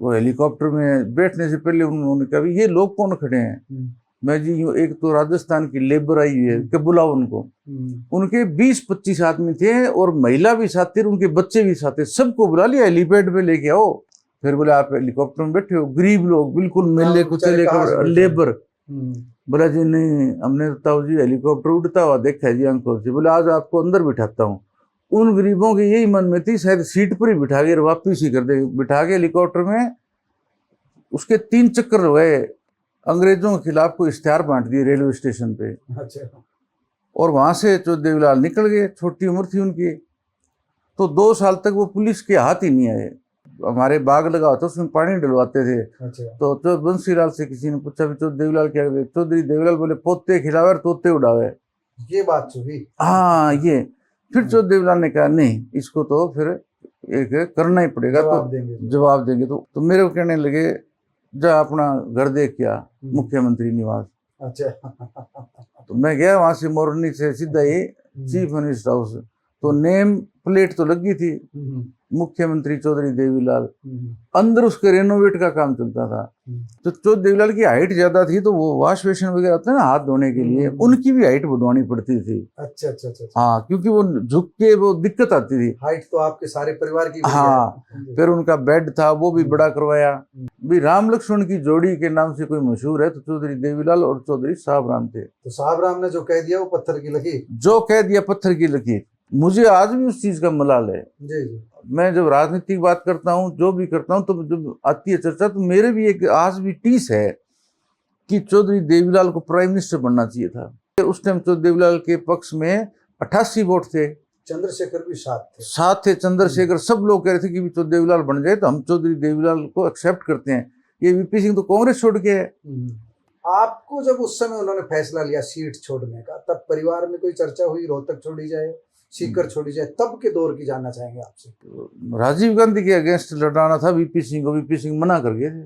वो हेलीकॉप्टर में बैठने से पहले उन्होंने कहा ये लोग कौन खड़े हैं। मैं जी एक तो राजस्थान की लेबर आई हुई है कि बुलाओ उनको। उनके 20-25 आदमी थे और महिला भी साथ थे, उनके बच्चे भी साथ थे, सबको बुला लिया हेलीपैड पे लेके आओ। फिर बोले आप हेलीकॉप्टर में बैठे हो, गरीब लोग बिल्कुल मेले कुचले लेकर लेबर। बोला जी नहीं, हमने तो ताऊ जी हेलीकॉप्टर उड़ता हुआ देखा है जी आंखों से। बोले आज आपको अंदर बिठाता हूँ। उन गरीबों की यही मन में थी, शायद सीट पर ही बिठा के वापिस ही कर दे। बिठा के हेलीकॉप्टर में उसके 3 चक्कर हुए, अंग्रेजों के खिलाफ कोई इश्तेहार बांट दिए रेलवे स्टेशन पे। अच्छा। और वहां से तो देवीलाल निकल गए, छोटी उम्र थी उनकी। तो 2 साल तक वो पुलिस के हाथ ही नहीं आए। हमारे बाग लगा होता उसमें पानी डलवाते थे। अच्छा। तो चौधरी बंसीलाल से किसी ने पूछा भी चौधरी देवीलाल क्या करे। चौधरी देवीलाल बोले पोते खिलावे और तोते उड़ावे। ये बात हुई। हाँ ये। फिर चौधरी देवीलाल ने कहा नहीं, इसको तो फिर एक करना ही पड़ेगा, तो जवाब देंगे। तो मेरे को कहने लगे जा अपना घर देख क्या, मुख्यमंत्री निवास। अच्छा। तो मैं गया वहां से, मोरनी से सीधा ही चीफ मिनिस्टर हाउस। तो नेम प्लेट तो लगी थी मुख्यमंत्री चौधरी देवीलाल। अंदर उसके रेनोवेट का काम चलता था। तो चौधरी देवीलाल की हाइट ज्यादा थी, तो वो वॉश बेसिन वगैरह होता है ना हाथ धोने के लिए, उनकी भी हाइट बढ़वानी पड़ती थी। अच्छा अच्छा अच्छा। हाँ, क्योंकि वो झुक के वो दिक्कत आती थी। हाइट तो आपके सारे परिवार की। हाँ, फिर उनका बेड था वो भी बड़ा करवाया। भी राम लक्ष्मण की जोड़ी के नाम से कोई मशहूर है, तो चौधरी देवीलाल और चौधरी साहब राम थे। तो साहब राम ने जो कह दिया वो पत्थर की लकीर। जो कह दिया पत्थर की लकीर। मुझे आज भी उस चीज का मलाल है। जी जी। मैं जब राजनीतिक बात करता हूँ, जो भी करता हूँ, तो जब आती है चर्चा, तो मेरे भी एक आज भी टीस है कि चौधरी देवीलाल को प्राइम मिनिस्टर बनना चाहिए था। उस टाइम चौधरी देवीलाल के पक्ष में 88 वोट थे, चंद्रशेखर भी साथ थे चंद्रशेखर। सब लोग कह रहे थे कि चौधरी देवीलाल बन जाए तो हम चौधरी देवीलाल को एक्सेप्ट करते हैं। ये वीपी सिंह तो कांग्रेस छोड़ के है। आपको जब उस समय उन्होंने फैसला लिया सीट छोड़ने का, तब परिवार में कोई चर्चा हुई रोहतक छोड़ी जाए, सीकर छोड़ी जाए, तब के दौर की जानना चाहेंगे आपसे। राजीव गांधी के अगेंस्ट लड़ाना था वीपी सिंह को, वीपी सिंह मना कर गए थे।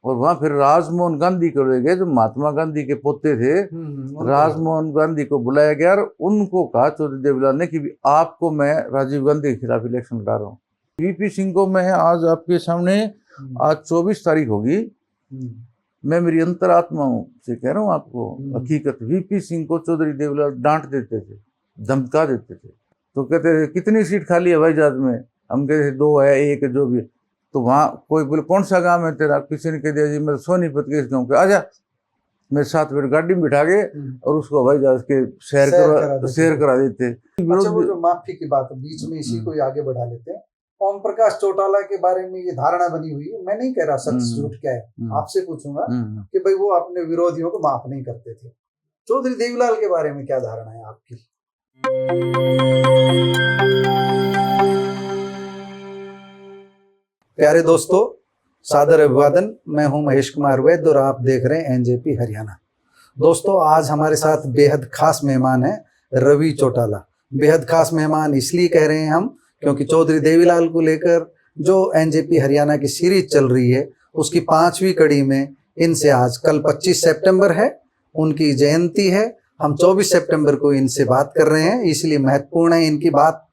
और वहां फिर राजमोहन गांधी को ले गए, जो महात्मा गांधी के पोते थे। राजमोहन गांधी को बुलाया गया और उनको कहा चौधरी देवीलाल ने कि आपको मैं राजीव गांधी के खिलाफ इलेक्शन लड़ा रहा हूँ। वीपी सिंह को मैं आज आपके सामने, आज 24 तारीख होगी, मैं मेरी अंतरात्मा से कह रहा हूँ आपको हकीकत, वीपी सिंह को चौधरी देवीलाल डांट देते थे, धमका देते थे। तो कहते थे कितनी सीट खाली है हवाई जहाज में, हम कहते थे 2 है 1 है जो भी। तो वहाँ कोई बोले कौन सा गांव है तेरा, किसी ने कह दिया जी मैं सोनीपत के इस गाँव के, आजा मेरे साथ फिर गाड़ी में बिठा के और उसको हवाई जहाज के सैर करा देते। अच्छा, वो जो माफी की बात बीच में इसी को आगे बढ़ा लेते हैं। ओम प्रकाश चौटाला के बारे में ये धारणा बनी हुई है, मैं नहीं कह रहा सच झूठ क्या है, आपसे पूछूंगा कि भाई वो अपने विरोधियों को माफ नहीं करते थे। चौधरी देवीलाल के बारे में क्या धारणा है आपकी? प्यारे दोस्तों, सादर अभिवादन। मैं हूं महेश कुमार वैद्य और आप देख रहे हैं एनजेपी हरियाणा। दोस्तों, आज हमारे साथ बेहद खास मेहमान है रवि चौटाला। बेहद खास मेहमान इसलिए कह रहे हैं हम, क्योंकि चौधरी देवीलाल को लेकर जो एनजेपी हरियाणा की सीरीज चल रही है, उसकी 5वीं कड़ी में इनसे आज कल 25 सितंबर है, उनकी जयंती है। हम 24 सितंबर को इनसे बात कर रहे हैं, इसलिए महत्वपूर्ण है इनकी बात।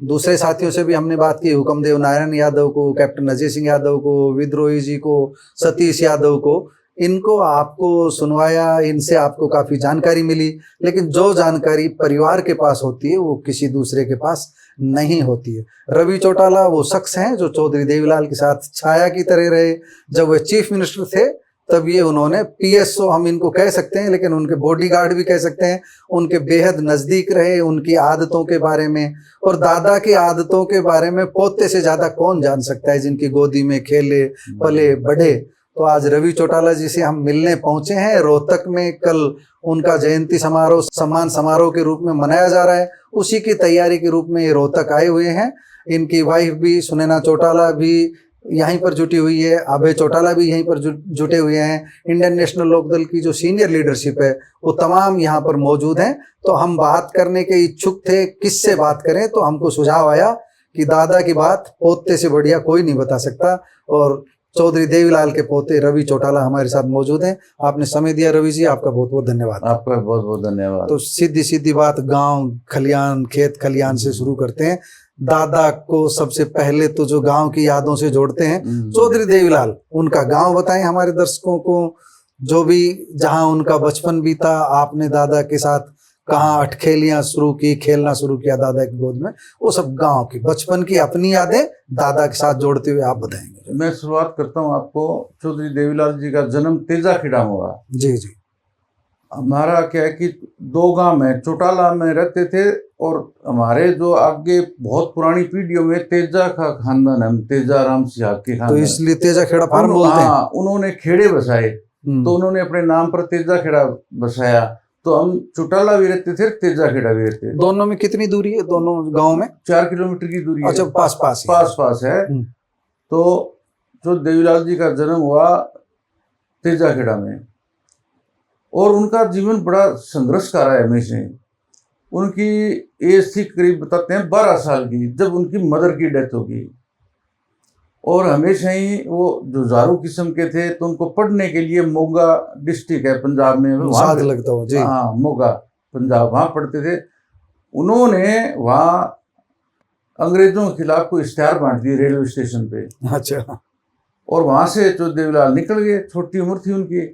दूसरे साथियों से भी हमने बात की, हुक्मदेव नारायण यादव को, कैप्टन अजय सिंह यादव को, विद्रोही जी को, सतीश यादव को, इनको आपको सुनवाया, इनसे आपको काफ़ी जानकारी मिली। लेकिन जो जानकारी परिवार के पास होती है वो किसी दूसरे के पास नहीं होती है। रवि चौटाला वो शख्स हैं जो चौधरी देवीलाल के साथ छाया की तरह रहे। जब वे चीफ मिनिस्टर थे तब ये उन्होंने पीएसओ हम इनको कह सकते हैं, लेकिन उनके बॉडीगार्ड भी कह सकते हैं, उनके बेहद नज़दीक रहे। उनकी आदतों के बारे में और दादा की आदतों के बारे में पोते से ज़्यादा कौन जान सकता है, जिनकी गोदी में खेले पले बढ़े। तो आज रवि चौटाला जी से हम मिलने पहुंचे हैं रोहतक में। कल उनका जयंती समारोह सम्मान समारोह के रूप में मनाया जा रहा है, उसी की तैयारी के रूप में ये रोहतक आए हुए हैं। इनकी वाइफ भी सुनैना चौटाला भी यहीं पर जुटी हुई है, अभय चौटाला भी यहीं पर जुटे हुए हैं। इंडियन नेशनल लोकदल की जो सीनियर लीडरशिप है वो तमाम यहाँ पर मौजूद हैं। तो हम बात करने के इच्छुक थे, किससे बात करें, तो हमको सुझाव आया कि दादा की बात पोते से बढ़िया कोई नहीं बता सकता। और चौधरी देवीलाल के पोते रवि चौटाला हमारे साथ मौजूद हैं। आपने समय दिया रवि जी, आपका बहुत बहुत धन्यवाद। आपका बहुत बहुत धन्यवाद। तो सीधी सीधी बात गांव खलियान खेत खलियान से शुरू करते हैं। दादा को सबसे पहले तो जो गांव की यादों से जोड़ते हैं, चौधरी देवीलाल, उनका गांव बताएं हमारे दर्शकों को, जो भी जहां उनका बचपन बीता, आपने दादा के साथ कहाँ अटखेलियां शुरू की, खेलना शुरू किया दादा की गोद में, वो सब गांव की बचपन की अपनी यादें दादा के साथ जोड़ते हुए आप बताएंगे। मैं शुरुआत करता हूँ आपको। चौधरी देवीलाल जी का जन्म तेजाखेड़ा में हुआ। जी जी। हमारा क्या है कि दो गांव में चौटाला में रहते थे, और हमारे जो आगे बहुत पुरानी पीढ़ियों में तेजा का खानदान है, तेजा राम सिंह के तो खानदान। इसलिए तेजाखेड़ा फार्म बोलते हैं। हाँ, उन्होंने खेड़े बसाए, तो उन्होंने अपने नाम पर तेजाखेड़ा बसाया। तो हम चौटाला भी रहते थे, तेजाखेड़ा भी रहते थे। दोनों में कितनी दूरी है, दोनों गांव में? 4 किलोमीटर की दूरी है। अच्छा, पास पास पास है। तो जो देवीलाल जी का जन्म हुआ तेजाखेड़ा में, और उनका जीवन बड़ा संघर्ष का रहा है हमेशा। उनकी एज थी करीब, बताते हैं 12 साल की, जब उनकी मदर की डेथ होगी। और हमेशा ही वो जुझारू किस्म के थे, तो उनको पढ़ने के लिए मोगा डिस्ट्रिक्ट है पंजाब में, साथ लगता हो जी। हाँ, मोगा पंजाब, वहाँ पढ़ते थे। उन्होंने वहाँ अंग्रेजों के खिलाफ कोई इश्तेहार बांट दिए रेलवे स्टेशन पे। अच्छा। और वहाँ से जो देवीलाल निकल गए, छोटी उम्र थी उनकी,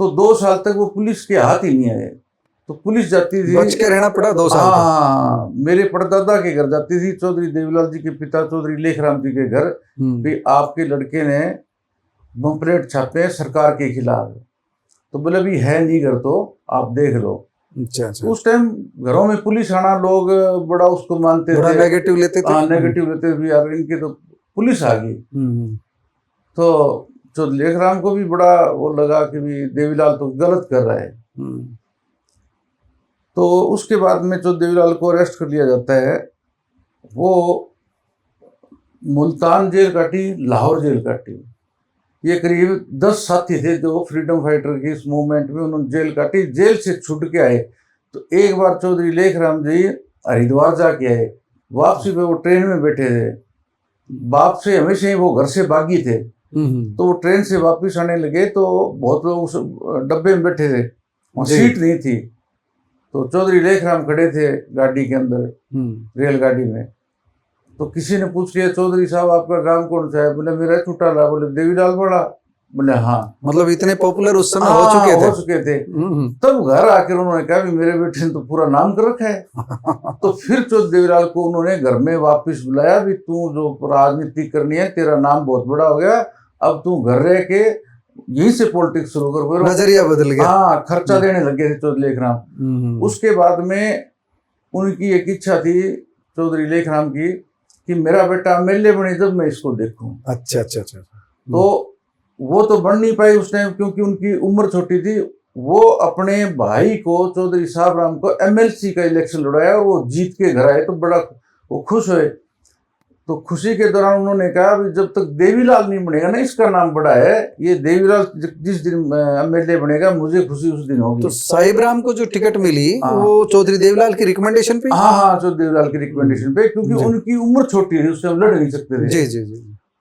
तो 2 साल तक वो पुलिस के हाथ ही नहीं आए। तो पुलिस जाती थी, बच के रहना पड़ा 2 साल। हाँ, मेरे परदादा के घर जाती थी, चौधरी देवीलाल जी के पिता चौधरी लेखराम जी के घर, भी आपके लड़के ने बम्पलेट छापे सरकार के खिलाफ। तो बोले भी है नहीं घर, तो आप देख लो। अच्छा। उस टाइम घरों में पुलिस आना लोग बड़ा उसको मानते थे, नेगेटिव लेते थे। हाँ, नेगेटिव लेते थे, यार इनके तो पुलिस आ गई। तो जो लेखराम को भी बड़ा वो लगा कि भी देवीलाल तो गलत कर रहा है। तो उसके बाद में जो देवीलाल को अरेस्ट कर लिया जाता है, वो मुल्तान जेल काटी, लाहौर जेल काटी। ये करीब 10 साथी थे जो फ्रीडम फाइटर की इस मूवमेंट में, उन्होंने जेल काटी। जेल से छूट के आए तो एक बार चौधरी लेखराम जी हरिद्वार जाके आए। वापसी पे वो ट्रेन में बैठे थे, बाप से हमेशा ही वो घर से बागी थे। तो वो ट्रेन से वापस आने लगे तो बहुत लोग उस डब्बे में बैठे थे, वहाँ सीट नहीं थी। तो चौधरी लेखराम खड़े थे गाड़ी के अंदर, रेलगाड़ी में। तो किसी ने पूछ लिया, चौधरी साहब आपका गांव कौन सा है? बोले मेरा चौटाला। बोले देवीलाल बड़ा? बोले हाँ। मतलब इतने पॉपुलर उस समय हो चुके थे। तब घर आकर उन्होंने कहा भी मेरे बेटे ने तो पूरा नाम कर रखा है। तो फिर चौधरी देवीलाल को उन्होंने घर में वापस बुलाया, भी तू जो राजनीति करनी है, तेरा नाम बहुत बड़ा हो गया, अब तू घर रह के यहीं से पॉलिटिक्स शुरू कर। नजरिया बदल गया। हाँ, खर्चा देने लगे थे चौधरी लेखराम। उसके बाद में उनकी एक इच्छा थी चौधरी लेखराम की कि मेरा बेटा एमएलए बने जब मैं इसको देखूं। अच्छा। तो वो तो बन नहीं पाई उस टाइम, क्योंकि उनकी उम्र छोटी थी। वो अपने भाई को, चौधरी साहब राम को, एमएलसी का इलेक्शन लड़ाया और वो जीत के घर आए, तो बड़ा वो खुश हुए। तो खुशी के दौरान उन्होंने कहा भी जब तक देवीलाल नहीं बनेगा ना, इसका नाम बड़ा है, ये देवीलाल जिस दिन एमएलए बनेगा मुझे खुशी उस दिन होगी। तो साहिब राम को जो टिकट मिली वो चौधरी देवीलाल की रिकमेंडेशन पे? हाँ, चौधरी देवीलाल की रिकमेंडेशन पे, क्योंकि उनकी उम्र छोटी थी, उससे हम लड़ नहीं सकते थे। जी।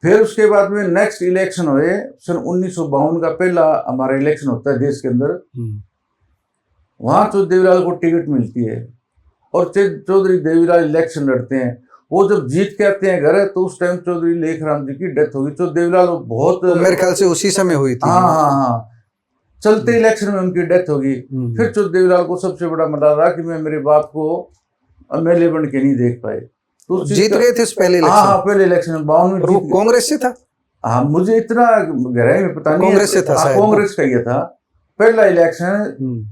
फिर उसके बाद में नेक्स्ट इलेक्शन हुए, सन 1952 का पहला हमारा इलेक्शन होता है देश के अंदर। वहां चौधरी देवीलाल को टिकट मिलती है और चौधरी देवीलाल इलेक्शन लड़ते हैं। वो जब जीत के आते हैं घर, तो उस टाइम चौधरी लेखराम जी की डेथ होगी। चौधरी देवीलाल बहुत, मेरे ख्याल से उसी समय हुई थी। हाँ, चलते इलेक्शन में उनकी डेथ होगी। फिर चौधरी देवीलाल को सबसे बड़ा मलाल रहा कि मैं मेरे बाप को एमएलए बन के नहीं देख पाए। तो जीत गए थे पहले इलेक्शन? हाँ, पहले इलेक्शन में 52 में। वो कांग्रेस से था? हाँ, मुझे इतना गहराई में पता नहीं। कांग्रेस से था शायद। कांग्रेस का ये था पहला इलेक्शन।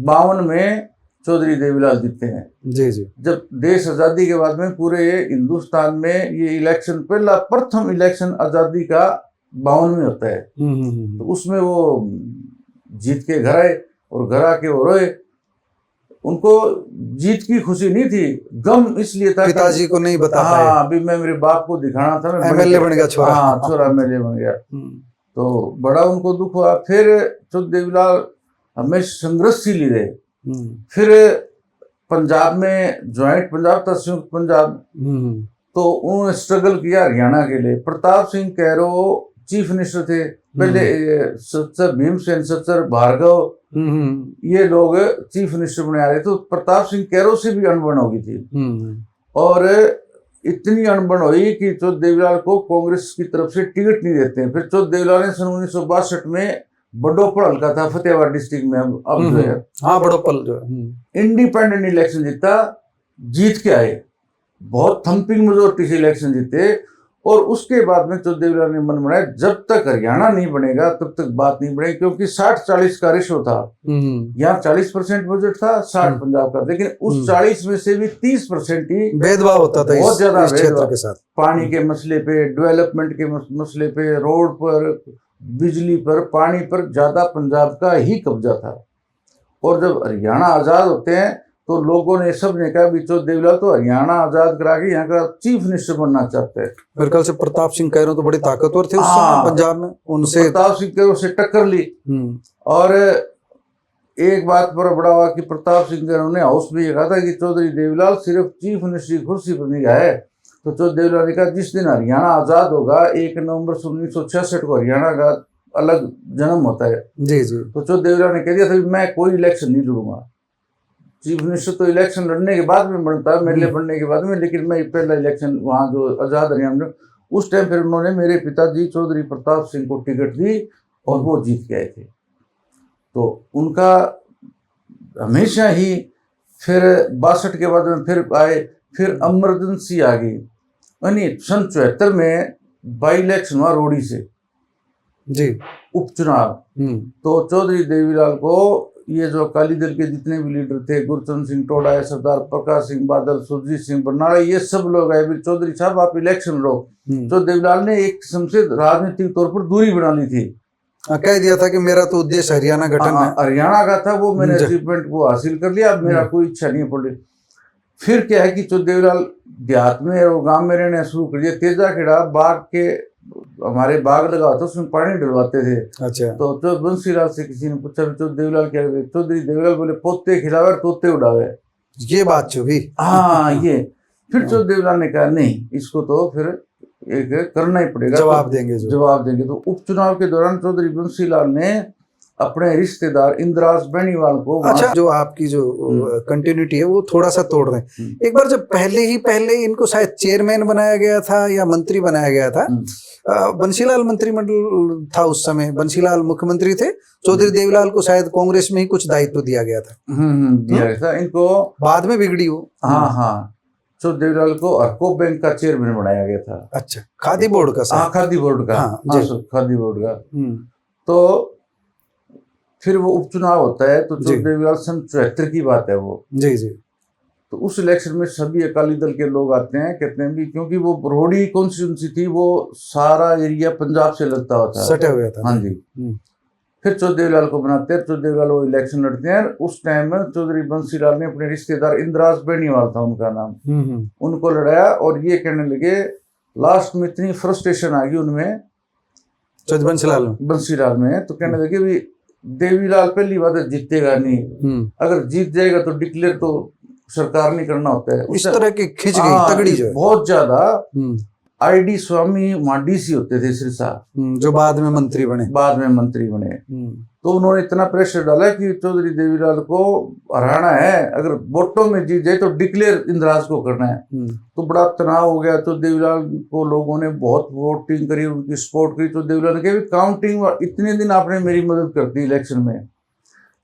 52 में चौधरी देवीलाल जीतते हैं। जी। जब देश आजादी के बाद में पूरे हिंदुस्तान में ये इलेक्शन, पहला प्रथम इलेक्शन आजादी का 52 में होता है। तो उसमें वो जीत के घर आए और घर आके वो रोए। उनको जीत की खुशी नहीं थी, गम इसलिए था पिताजी को नहीं बता पाए। हाँ, अभी मैं मेरे बाप को दिखाना था, मैं एमएलए बन गया छोरा। हाँ, छोरा एमएलए बन गया। तो बड़ा उनको दुख हुआ। फिर चौधरी देवीलाल हमेशा संघर्षशील रहे। फिर पंजाब में ज्वाइंट पंजाब था, संयुक्त पंजाब, तो उन्होंने स्ट्रगल किया हरियाणा के लिए। प्रताप सिंह कैरो चीफ मिनिस्टर थे पहले, सच्चर भीमसेन, सच्चर भार्गव, ये लोग चीफ मिनिस्टर बने आ रहे। तो प्रताप सिंह कैरो से भी अनबन हो गई थी। और इतनी अनबन हुई कि चौधरी देवीलाल को कांग्रेस की तरफ से टिकट नहीं देते हैं। फिर चौधरी देवीलाल ने सन 1962 में बडोपल हल्का था फतेहाबाद डिस्ट्रिक्ट में, अब जो है हाँ बड़ोपल जो इंडिपेंडेंट इलेक्शन जीता, जीत के आए, बहुत थम्पिंग मेजोरिटी से इलेक्शन जीते। और उसके बाद में चौधरी देवीलाल ने मन बनाया जब तक हरियाणा नहीं बनेगा तब तक बात नहीं बनेगी, क्योंकि 60-40 का रेशो था। यहाँ 40% बजट था, 60 पंजाब का, लेकिन उस 40 में से भी 30% ही भेदभाव होता था बहुत ज्यादा इस क्षेत्र के साथ। पानी के मसले पे, डेवलपमेंट के मसले पे, रोड पर, बिजली पर, पानी पर ज्यादा पंजाब का ही कब्जा था। और जब हरियाणा आजाद होते हैं तो लोगों ने, सब ने कहा भी चौधरी देवीलाल तो हरियाणा आजाद करा के यहाँ का चीफ मिनिस्टर बनना चाहते हैं। मेरे ख्याल से प्रताप सिंह कैरों तो बड़े ताकतवर थे उस समय पंजाब में, उनसे प्रताप सिंह कैरों से टक्कर ली। और एक बात पर बड़ा हुआ कि प्रताप सिंह कैरों ने हाउस में ये कहा था कि चौधरी देवीलाल सिर्फ चीफ मिनिस्टर की कुर्सी पर नहीं गया है। तो चौधरी देवीलाल ने कहा जिस दिन हरियाणा आजाद होगा, 1 नवंबर 1966 को हरियाणा का अलग जन्म होता है। जी जी। तो चौधरी देवीलाल ने कह दिया था मैं कोई इलेक्शन नहीं लड़ूंगा, चीफ मिनिस्टर तो इलेक्शन लड़ने के बाद में बनता है, मेरे लिए बनने के बाद में, लेकिन मैं पहला इलेक्शन वहाँ जो आज़ाद हरियाणा में, उस टाइम फिर उन्होंने मेरे पिताजी चौधरी प्रताप सिंह को टिकट दी और वो जीत के आए थे। तो उनका हमेशा ही, फिर 62 के बाद में फिर आए, फिर इमरजेंसी आ गई, यानी सन 74 में बाई इलेक्शन हुआ रोड़ी से जी, उपचुनाव। तो चौधरी देवीलाल को ये जो अकाली दल के जितने भी लीडर थे, गुरचरण सिंह टोडा है, सरदार प्रकाश सिंह बादल, सुरजीत सिंह बरनाला, ये सब लोग आए भी चौधरी साहब आप इलेक्शन लो। तो देवीलाल ने एक किस्म से राजनीतिक तौर पर दूरी बना ली थी, कह दिया था कि मेरा तो उद्देश्य हरियाणा गठन है, हरियाणा का था, वो मैंने अचीवमेंट को हासिल कर लिया, अब मेरा कोई इच्छा नहीं पड़ी। फिर क्या है कि चौधरी देवीलाल देहात में और गांव में रहने शुरू कर दिया। तेजा खेड़ा बाग के, हमारे बाग लगा था, उसमें पानी डलवाते थे। अच्छा। तो बंसीलाल से किसी ने पूछा चौधरी देवीलाल क्या करे? चौधरी देवीलाल बोले पोते खिलावे तोते उड़ावे। ये बात जो भी हाँ ये फिर चौधरी देवीलाल ने कहा नहीं, इसको तो फिर एक करना ही पड़ेगा, जवाब देंगे जवाब देंगे। तो उपचुनाव के दौरान चौधरी बंसीलाल ने अपने रिश्तेदार इंद्राज बेनीवाल को, अच्छा जो आपकी जो कंटिन्यूटी है वो थोड़ा सा तोड़ रहे हैं। एक बार जब पहले इनको शायद चेयरमैन बनाया गया था या मंत्री बनाया गया था, बंसीलाल मंत्रिमंडल था उस समय, बंसीलाल मुख्यमंत्री थे, चौधरी देवीलाल को शायद कांग्रेस में ही कुछ दायित्व दिया गया था। दिया गया था इनको, बाद में बिगड़ी हो। हाँ चौधरी देवीलाल को हरको बैंक का चेयरमैन बनाया गया था। अच्छा, खादी बोर्ड का? हाँ खादी बोर्ड का, खादी बोर्ड का। तो फिर वो उपचुनाव होता है, तो चौधरी देवीलाल सन 74 की बात है वो। जी जी। तो उस इलेक्शन में सभी अकाली दल के लोग आते हैं, कहते हैं भी क्योंकि वो रोडी कॉन्स्टिट्यूंसी थी, वो सारा एरिया पंजाब से लगता होता है, सटा हुआ था। हाँ जी। फिर चौधरी देवीलाल को बनाते हैं, चौधरी देवीलाल वो इलेक्शन लड़ते हैं। उस टाइम में चौधरी बंसीलाल ने अपने रिश्तेदार इंद्राज बेनीवाल था उनका नाम, उनको लड़ाया। और ये कहने लगे, लास्ट में इतनी फ्रस्ट्रेशन आ गई उनमें, चौधरी बंसीलाल में, तो कहने लगे भी देवीलाल पहली बात है जीतेगा नहीं, अगर जीत जाएगा तो डिक्लेयर तो सरकार नहीं करना होता है। इस तरह की खिंच गई तगड़ी जो बहुत ज्यादा। ID स्वामी वहाँ DC होते थे सिरसा, जो बाद में मंत्री बने। तो उन्होंने इतना प्रेशर डाला कि चौधरी देवीलाल को हराना है, अगर वोटों में जीत जाए तो डिक्लेयर इंद्राज को करना है। तो बड़ा तनाव हो गया। तो देवीलाल को लोगों ने बहुत वोटिंग करी, उनकी सपोर्ट करी। तो देवीलाल ने कहा काउंटिंग इतने दिन आपने मेरी मदद कर दी इलेक्शन में,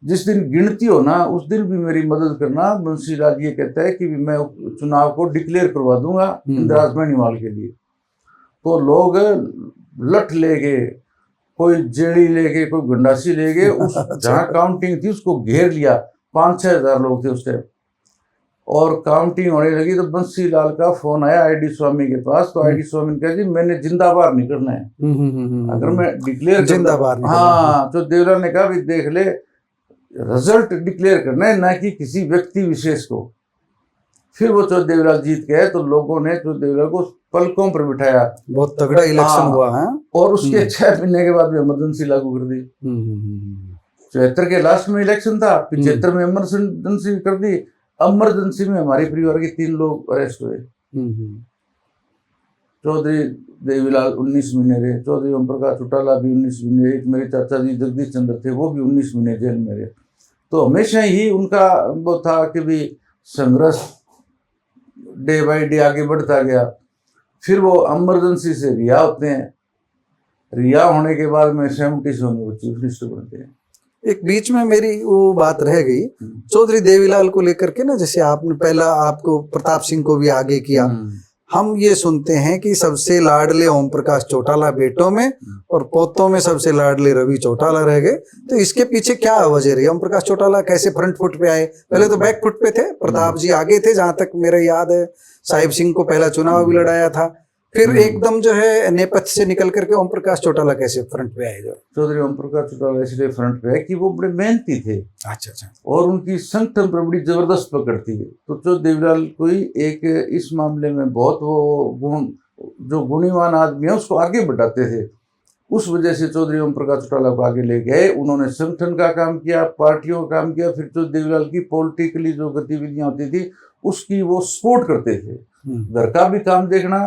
जिस दिन गिनती हो ना उस दिन भी मेरी मदद करना। बंसीलाल ये कहता है कि मैं चुनाव को डिक्लेयर करवा दूंगा इंद्राज बेनीवाल के लिए। तो लोग लठ लेके, कोई जेड़ी लेके, कोई गंडासी लेके, उस जहाँ काउंटिंग थी उसको घेर लिया। 5-6 हज़ार लोग थे उस टाइम, और काउंटिंग होने लगी। तो बंसीलाल का फोन आया ID स्वामी के पास। तो ID स्वामी ने कहा जी मैंने जिंदाबाद नहीं करना है, अगर मैं डिक्लेयर जिंदाबाद। हाँ, तो देवीलाल ने कहा भी देख ले, रिजल्ट डिक्लेयर करना है, ना कि किसी व्यक्ति विशेष को। फिर वो चौधरी देवीलाल जीत गए, तो लोगों ने चौधरी देवीलाल को पलकों पर बिठाया। बहुत तगड़ा इलेक्शन हुआ है। और उसके 6 महीने के बाद भी इमरजेंसी लागू कर दी। 74 के लास्ट में इलेक्शन था, 75 में इमरजेंसी कर दी। इमरजेंसी में हमारे परिवार के 3 लोग अरेस्ट हुए। चौधरी देवीलाल 19 महीने रहे, चौधरी ओम प्रकाश चौटाला भी 19 महीने, एक मेरे चाचा जी जगदीश चंद्र थे वो भी 19 महीने जेल में रहे। तो हमेशा ही उनका वो था कि भी संघर्ष डे बाय डे आगे बढ़ता गया। फिर वो इमरजेंसी से रिहा होते हैं, रिहा होने के बाद में 70 से वो चीफ मिनिस्टर बनते हैं। एक बीच में मेरी वो बात रह गई चौधरी देवीलाल को लेकर के ना, जैसे आपने पहला आपको प्रताप सिंह को भी आगे किया, हम ये सुनते हैं कि सबसे लाडले ओम प्रकाश चौटाला बेटों में और पोतों में सबसे लाडले रवि चौटाला रह गए। तो इसके पीछे क्या वजह रही? ओम प्रकाश चौटाला कैसे फ्रंट फुट पे आए? पहले तो बैक फुट पे थे, प्रताप जी आगे थे, जहां तक मेरा याद है। साहिब सिंह को पहला चुनाव भी लड़ाया था, फिर एकदम जो है नेपथ्य से निकल करके ओम प्रकाश चौटाला कैसे फ्रंट पे आए? जो चौधरी ओम प्रकाश चौटाला इसलिए फ्रंट पे है कि वो बड़े मेहनती थे। अच्छा। और उनकी संगठन पर बड़ी जबरदस्त पकड़ थी। तो चौधरी देवीलाल कोई एक इस मामले में बहुत वो गुण, जो गुणीवान आदमी है उसको आगे बढ़ाते थे। उस वजह से चौधरी ओम प्रकाश चौटाला को आगे ले गए। उन्होंने संगठन का काम किया, पार्टियों का काम किया, फिर चौधरी देवीलाल की पॉलिटिकली जो गतिविधियां होती थी उसकी वो सपोर्ट करते थे। घर का भी काम देखना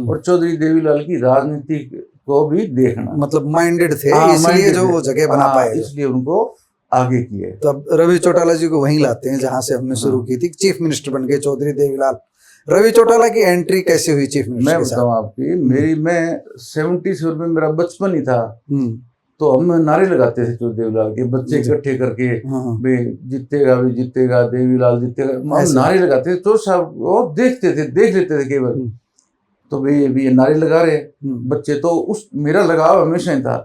और चौधरी देवीलाल की राजनीति को भी देखना, मतलब माइंडेड थे, इसलिए जो वो जगह बना पाए, इसलिए उनको आगे किए। तो अब रवि चौटाला जी को वहीं लाते हैं जहां से हमने शुरू की थी, चीफ मिनिस्टर बन गए चौधरी देवीलाल। रवि चौटाला की एंट्री कैसे हुई चीफ मिनिस्टर? मैं बताऊं आपकी, मैं 70 में मेरा बचपन ही था, तो हम नारे लगाते थे चौधरी देवीलाल के, बच्चे इकट्ठे करके, भाई जीतेगा भी जीतेगा, देवीलाल जीतेगा, हम नारे लगाते थे। तो साहब वो देख लेते थे केवल, तो भाई अभी ये नारे लगा रहे बच्चे, तो उस मेरा लगाव हमेशा ही था।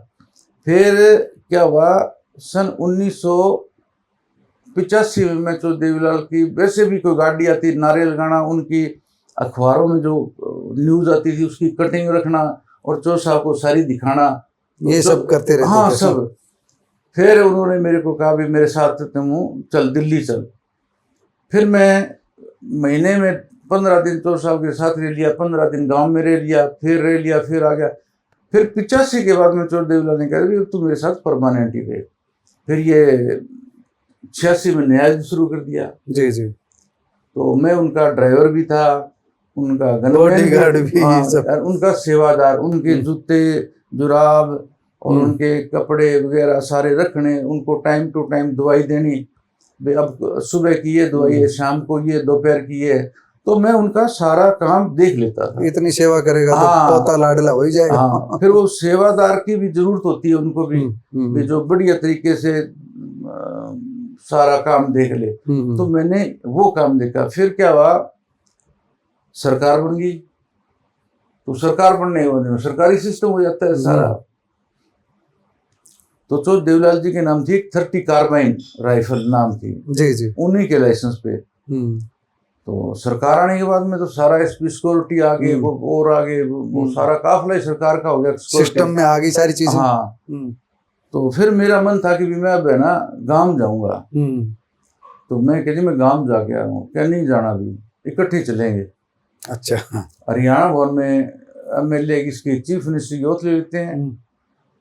फिर क्या हुआ, सन 1985 में मैं चौधरी देवीलाल की, वैसे भी कोई गाड़ी आती नारे लगाना, उनकी अखबारों में जो न्यूज आती थी उसकी कटिंग रखना और चौधरी साहब को सारी दिखाना, ये सब करते रहते। हाँ सब। फिर उन्होंने मेरे को कहा भी मेरे साथ तुम चल दिल्ली चल। फिर मैं महीने में 15 दिन चौधरी साहब के साथ रह लिया, 15 दिन गांव में रह लिया, फिर आ गया। फिर 85 के बाद में चौधरी देवीलाल ने कहा तू मेरे साथ परमानेंट ही रहे। फिर ये 86 में न्याय शुरू कर दिया। जी। तो मैं उनका ड्राइवर भी था, उनका बॉडीगार्ड भी, उनका सेवादार, उनके जूते जुराब और उनके कपड़े वगैरह सारे रखने, उनको टाइम टू टाइम दवाई देनी, अब सुबह की ये दवाई है, शाम को ये, दोपहर की ये, तो मैं उनका सारा काम देख लेता था। इतनी सेवा करेगा तो पोता लाडला हो ही जाएगा। हाँ, फिर वो सेवादार की भी जरूरत होती है उनको भी जो बढ़िया तरीके से सारा काम देख ले। तो मैंने वो काम देखा। फिर क्या हुआ, सरकार बन गई। तो सरकार बनने के बाद सरकारी सिस्टम हो जाता है सारा। तो चौधरी देवीलाल जी के नाम थी 30 कार्बाइन राइफल नाम थी, जी, उन्हीं के लाइसेंस पे। तो सरकार आने के बाद में तो सारा एसपी सिक्योरिटी आगे, और आगे वो सारा काफिला ही सरकार का हो गया, सिस्टम में आ गई सारी चीजें। हाँ। तो फिर मेरा मन था कि भी मैं अब है ना गांव जाऊंगा। तो मैं कहती मैं गांव जाके आया हूँ, क्या नहीं जाना, भी इकट्ठे चलेंगे। अच्छा। हरियाणा भवन में MLA इसकी चीफ मिनिस्टर की ओथ ले लेते हैं।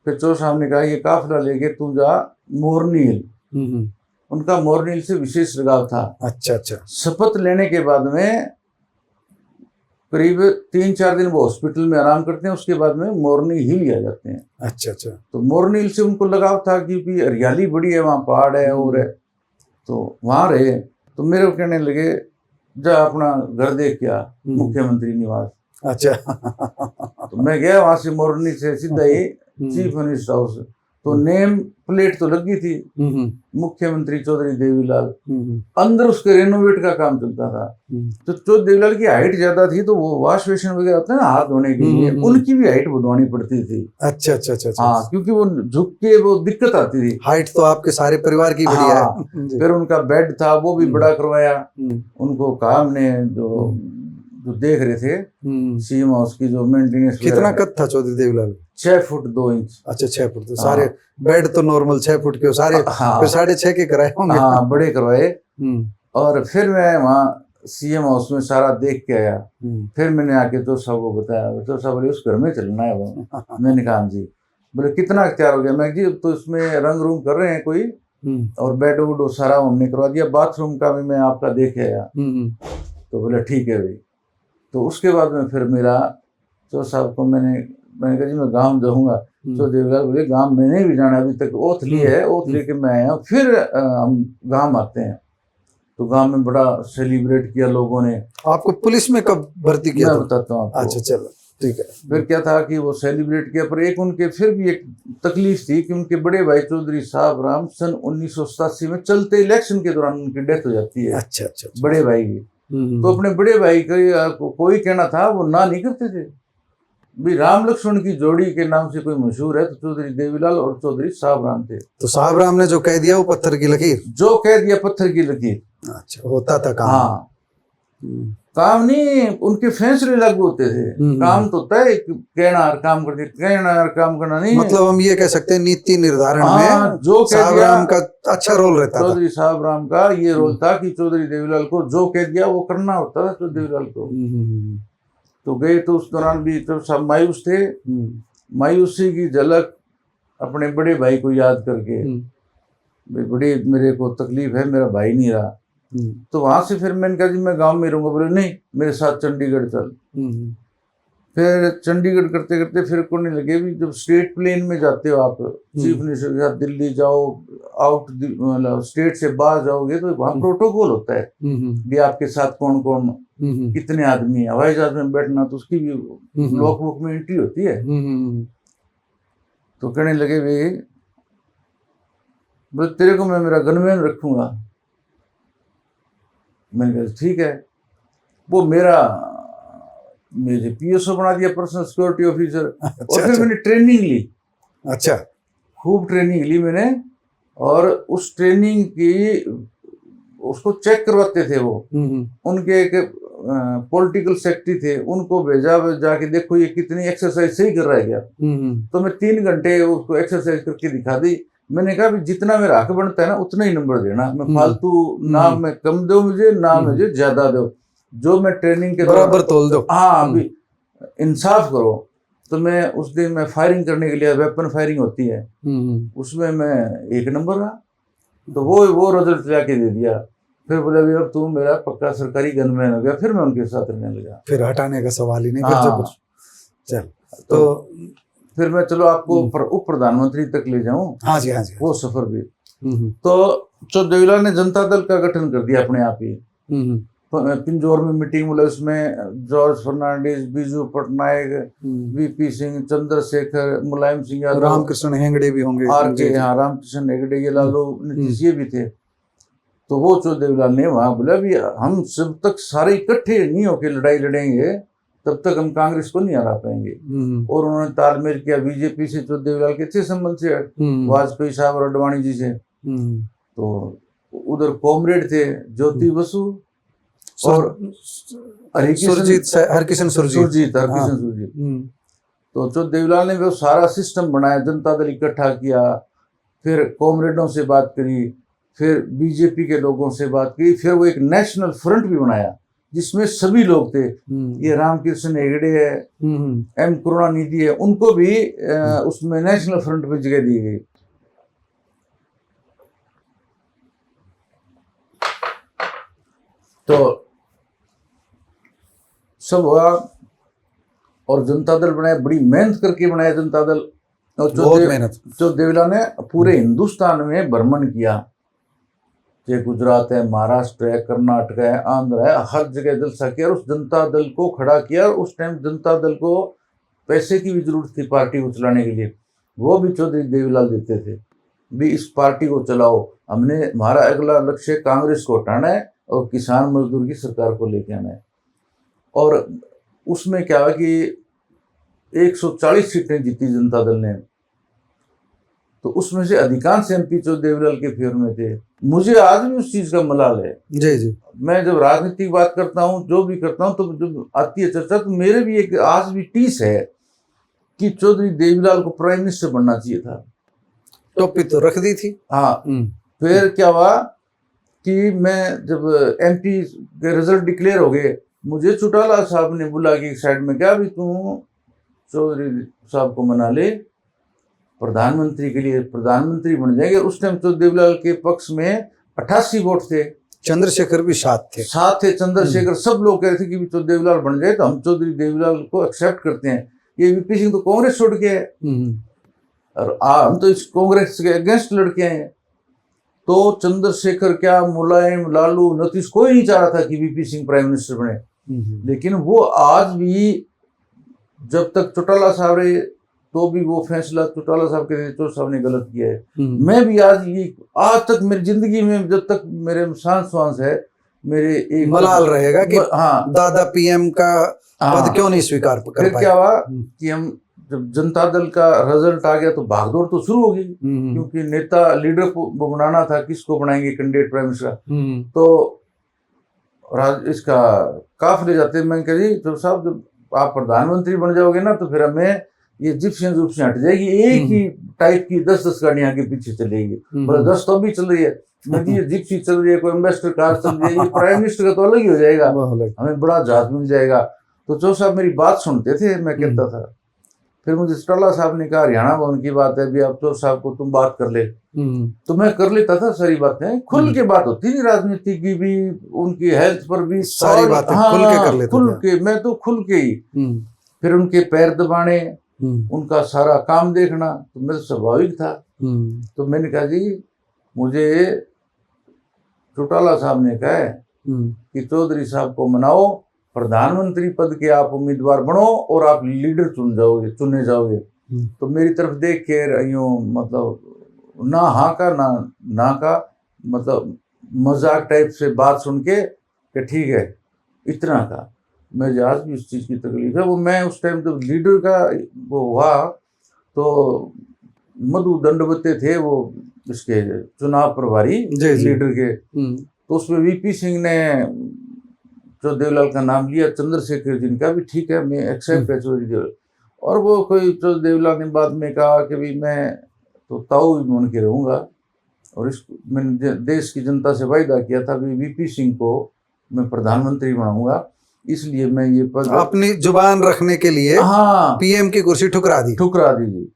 फिर चौधरी साहब ने कहा ये काफिला लेके तू जा मोरनी हिल। उनका मोरनी हिल से विशेष लगाव था। अच्छा। शपथ लेने के बाद में करीब 3-4 दिन वो हॉस्पिटल में आराम करते हैं, उसके बाद में मोरनी हिल ही आ जाते हैं। अच्छा। तो मोरनी हिल से उनको लगाव था क्योंकि हरियाली बड़ी है, वहाँ पहाड़ है और है, तो वहाँ रहे। तो मेरे को कहने लगे जा अपना घर देख क्या, मुख्यमंत्री निवास। अच्छा। तो मैं गया वहां से, मोरनी से सीधा ही चीफ मिनिस्टर हाउस। तो नेम प्लेट तो लगी थी मुख्यमंत्री चौधरी देवीलाल, अंदर उसके रेनोवेट का काम चलता था। तो चौधरी देवीलाल की हाइट ज्यादा थी, तो वो वॉश बेसिन वगैरह होता है ना हाथ धोने के लिए, उनकी भी हाइट बढ़वानी पड़ती थी। अच्छा। हाँ, क्योंकि वो झुक के वो दिक्कत आती थी। हाइट तो आपके सारे परिवार की बढ़िया है। फिर उनका बेड था वो भी बड़ा करवाया। उनको कहा हमने जो देख रहे थे CM हाउस की जो मेंटेनेंस। कितना कद था चौधरी देवीलाल? 6 foot 2 inch. अच्छा, 6 फुट। तो सारे बेड तो नॉर्मल 6 फुट के सारे, फिर 6.5 के कराए होंगे। हाँ, बड़े करवाए। और फिर मैं वहाँ CM हाउस में सारा देख के आया। फिर मैंने आके तो साहब को बताया, तो साहब बोले उस घर में चलना है वो। मैंने कहा जी। बोले कितना तैयार हो गया? मैं जी तो इसमें रंग रूम कर रहे हैं कोई, और बेड वुड सारा हमने करवा दिया, बाथरूम का भी मैं आपका देख आया। तो बोले ठीक है भाई। तो उसके बाद में फिर मेरा चौधरी साहब को मैंने कहा जी मैं गांव जाऊंगा। तो देवीलाल बोले गांव मैंने भी जाना, अभी तक ओथ ली है, ओथ लेके मैं आया हूँ, फिर हम गांव आते हैं। तो गांव में बड़ा सेलिब्रेट किया लोगों ने। आपको पुलिस में कब भर्ती किया मैं था? बताता हूँ आपको। अच्छा चलो ठीक है। फिर क्या था कि वो सेलिब्रेट किया, पर एक उनके फिर भी एक तकलीफ थी कि उनके बड़े भाई चौधरी साहब राम सन 1987 में चलते इलेक्शन के दौरान उनकी डेथ हो जाती है। अच्छा अच्छा। बड़े भाई की। तो अपने बड़े भाई का कोई कहना था, वो ना नहीं करते थे। भी राम लक्ष्मण की जोड़ी के नाम से कोई मशहूर है तो चौधरी देवीलाल और चौधरी साहब राम थे। तो साहब राम ने जो कह दिया वो पत्थर की लकीर। जो कह दिया पत्थर की लकीर। अच्छा, होता था काम। हाँ, काम नहीं, उनके फैसले लागू होते थे। काम तो तय कहना और काम करते, कहना और काम करना नहीं। मतलब हम ये कह सकते हैं नीति निर्धारण हाँ, में जो साहब राम का अच्छा रोल रहता था। चौधरी साहब राम का ये रोल था कि चौधरी देवीलाल को जो कह दिया वो करना होता था चौधरी देवीलाल को। तो गए तो उस दौरान भी तो सब मायूस थे। मायूसी की झलक अपने बड़े भाई को याद करके, बड़ी मेरे को तकलीफ है, मेरा भाई नहीं रहा। तो वहां से फिर मैंने कहा जी मैं गांव में रहूंगा। बोले नहीं, मेरे साथ चंडीगढ़ चल। फिर चंडीगढ़ करते करते फिर करने लगे भी, जब स्टेट प्लेन में जाते हो आप चीफ मिनिस्टर के साथ दिल्ली जाओ, आउट मतलब स्टेट से बाहर जाओगे तो वहाँ प्रोटोकॉल होता है भी आपके साथ कौन कौन कितने आदमी है। हवाई जहाज में बैठना तो उसकी भी लॉक बुक में एंट्री होती है। तो कहने लगे भाई, बोले तेरे को मैं मेरा गनमैन रखूंगा। मैंने कहा ठीक है। वो मुझे पीएसओ बना दिया, पर्सनल सिक्योरिटी ऑफिसर। और फिर मैंने ट्रेनिंग ली। अच्छा, खूब ट्रेनिंग ली मैंने। और उस ट्रेनिंग की उसको चेक करवाते थे वो। उनके एक पॉलिटिकल सेक्रेटरी थे, उनको भेजा जाके देखो ये कितनी एक्सरसाइज सही कर रहा है क्या। तो मैं 3 घंटे उसको एक्सरसाइज करके दिखा दी। मैंने कहा भी जितना मेरा हक बनता है ना उतना ही नंबर देना, मैं फालतू ना मैं कम दो मुझे ना मुझे ज्यादा दो, जो मैं ट्रेनिंग के बराबर तोल दो। हाँ, अभी इंसाफ करो। तो मैं उस दिन मैं फायरिंग करने के लिए, वेपन फायरिंग होती है उसमें मैं 1 नंबर रहा। तो वो रिजल्ट जाके दे दिया। फिर बोला भी अब तू मेरा पक्का सरकारी गनमैन हो गया। फिर मैं उनके साथ रहने लगा। फिर हटाने का सवाल ही नहीं। हाँ, चल तो फिर मैं चलो आपको उप प्रधानमंत्री तक ले जाऊं। हाँ जी हाँ जी। वो सफर भी। तो देवीलाल ने जनता दल का गठन कर दिया अपने आप ही। पिंजौर में मीटिंग बोले, उसमें जॉर्ज फर्नांडिस, बीजू पटनायक, वीपी सिंह, चंद्रशेखर, मुलायम सिंह यादव, रामकृष्ण हेगड़े भी होंगे। हाँ, रामकृष्ण हेगड़े, ये लालू नीतीश ये भी थे। तो वो देवीलाल ने वहां बोला भी हम जब तक सारे इकट्ठे नहीं होके लड़ाई लड़ेंगे तब तक हम कांग्रेस को नहीं हरा पाएंगे। और उन्होंने तालमेल किया बीजेपी से। देवीलाल के अच्छे संबंध से, वाजपेयी साहब और अडवाणी जी से। तो उधर कॉमरेड थे ज्योति बसु और हरकिशन सुरजीत। तो देवीलाल ने वो सारा सिस्टम बनाया, जनता दल इकट्ठा किया, फिर कॉमरेडों से बात करी, फिर बीजेपी के लोगों से बात की, फिर वो एक नेशनल फ्रंट भी बनाया जिसमें सभी लोग थे। ये रामकृष्ण हेगड़े है, एम करुणानिधि है, उनको भी उसमें नेशनल फ्रंट में जगह दी गई। तो सब हुआ और जनता दल बनाया, बड़ी मेहनत करके बनाया जनता दल। और जो देवीलाल ने पूरे हिंदुस्तान में भ्रमण किया, चाहे गुजरात है, महाराष्ट्र है, कर्नाटक है, आंध्र है, हर जगह जलसा किया और उस जनता दल को खड़ा किया। उस टाइम जनता दल को पैसे की भी जरूरत थी पार्टी को चलाने के लिए, वो भी चौधरी देवीलाल देते थे भी इस पार्टी को चलाओ। हमारा अगला लक्ष्य कांग्रेस को हटाना है और किसान मजदूर की सरकार को लेके आना है। और उसमें क्या हुआ कि 140 सीटें जीती जनता दल ने। तो उसमें से अधिकांश एमपी चौधरी देवीलाल के फेवर में थे। मुझे आज भी उस चीज का मलाल है। जी। मैं जब राजनीतिक बात करता हूँ, जो भी करता हूँ, तो जब आती है चर्चा तो मेरे भी एक आज भी टीस है कि चौधरी देवीलाल को प्राइम मिनिस्टर बनना चाहिए था। टोपी तो रख दी थी। हाँ। फिर क्या हुआ कि मैं जब एमपी के रिजल्ट डिक्लेयर हो गए, मुझे चौटाला साहब ने बुला के एक साइड में, क्या भी तू चौधरी साहब को मना ले, प्रधानमंत्री के लिए प्रधानमंत्री बन जाएंगे। उस टाइम चौधरी देवीलाल के पक्ष में 88 वोट थे। चंद्रशेखर भी साथ थे। चंद्रशेखर, सब लोग कह रहे थे कि चौधरी देवीलाल बन जाए तो हम चौधरी देवीलाल को एक्सेप्ट करते हैं। ये वीपी सिंह तो कांग्रेस छोड़ के है और हम तो इस कांग्रेस के अगेंस्ट लड़के हैं। तो चंद्रशेखर क्या, मुलायम, लालू, नीतीश, कोई नहीं चाह रहा था कि वीपी सिंह प्राइम मिनिस्टर बने। लेकिन वो आज भी, जब तक चौटाला साहब रहे तो भी वो फैसला चौटाला साहब के नेतृत्व साहब ने गलत किया है। मैं भी आज तक मेरी जिंदगी में जब तक मेरे सांस है, मेरे एक मलाल रहेगा कि हाँ, दादा पीएम का पद क्यों नहीं स्वीकार कर फिर पाए। क्या हुआ कि हम जब जनता दल का रिजल्ट आ गया तो भागदौड़ तो शुरू होगी, क्योंकि नेता लीडर को बनाना था, किसको बनाएंगे कैंडिडेट प्राइम मिनिस्टर। तो इसका काफले जाते, मैं कह रही तो साहब जब आप प्रधानमंत्री बन जाओगे ना तो फिर हमें ये जिप्सियां जुप्सियां हट जाएगी, एक ही टाइप की 10-10 गाड़ियां आगे पीछे चलेगी। बोले 10 तो अभी चल रही है, ये जिप्सी चल रही है, कोई एम्बेसडर कार चल रही है, ये प्राइम मिनिस्टर का तो अलग ही हो जाएगा, हमें बड़ा जहाज मिल जाएगा। तो चौ साहब मेरी बात सुनते थे, मैं कहता था। फिर मुझे चौटाला साहब ने कहा हरियाणा भवन की बात है भी, आप चौ साहब को तुम बात कर ले। तो मैं कर लेता था सारी बातें, खुल के बात होती थी, राजनीति की भी, उनकी हेल्थ पर भी सारी बातें खुल के कर लेते खुल के, मैं तो खुल के ही। फिर उनके पैर दबाने, उनका सारा काम देखना तो मेरा स्वाभाविक था। तो मैंने कहा जी मुझे चौटाला साहब ने कहा है कि चौधरी साहब को मनाओ, प्रधानमंत्री पद के आप उम्मीदवार बनो और आप लीडर चुने जाओगे। तो मेरी तरफ देख के यूं मतलब ना हाँ का ना का, मतलब मजाक टाइप से बात सुन के कि ठीक है, इतना का। मैं आज भी इस चीज़ की तकलीफ है। वो मैं उस टाइम जब लीडर का वो हुआ तो मधु दंडवते थे वो इसके चुनाव प्रभारी लीडर के, तो उसमें वीपी सिंह ने जो देवलाल का नाम लिया, चंद्रशेखर जिनका भी ठीक है, मैं एक्सेप्ट है चौधरी देवलाल। और वो कोई चौधरी देवलाल ने बाद में कहा कि भाई मैं तो ताऊ ही बन के रहूँगा, और इस मैंने देश की जनता से वायदा किया था भी वीपी सिंह को मैं प्रधानमंत्री बनाऊंगा, इसलिए मैं ये पद अपनी जुबान रखने के लिए हाँ पीएम की कुर्सी ठुकरा दी।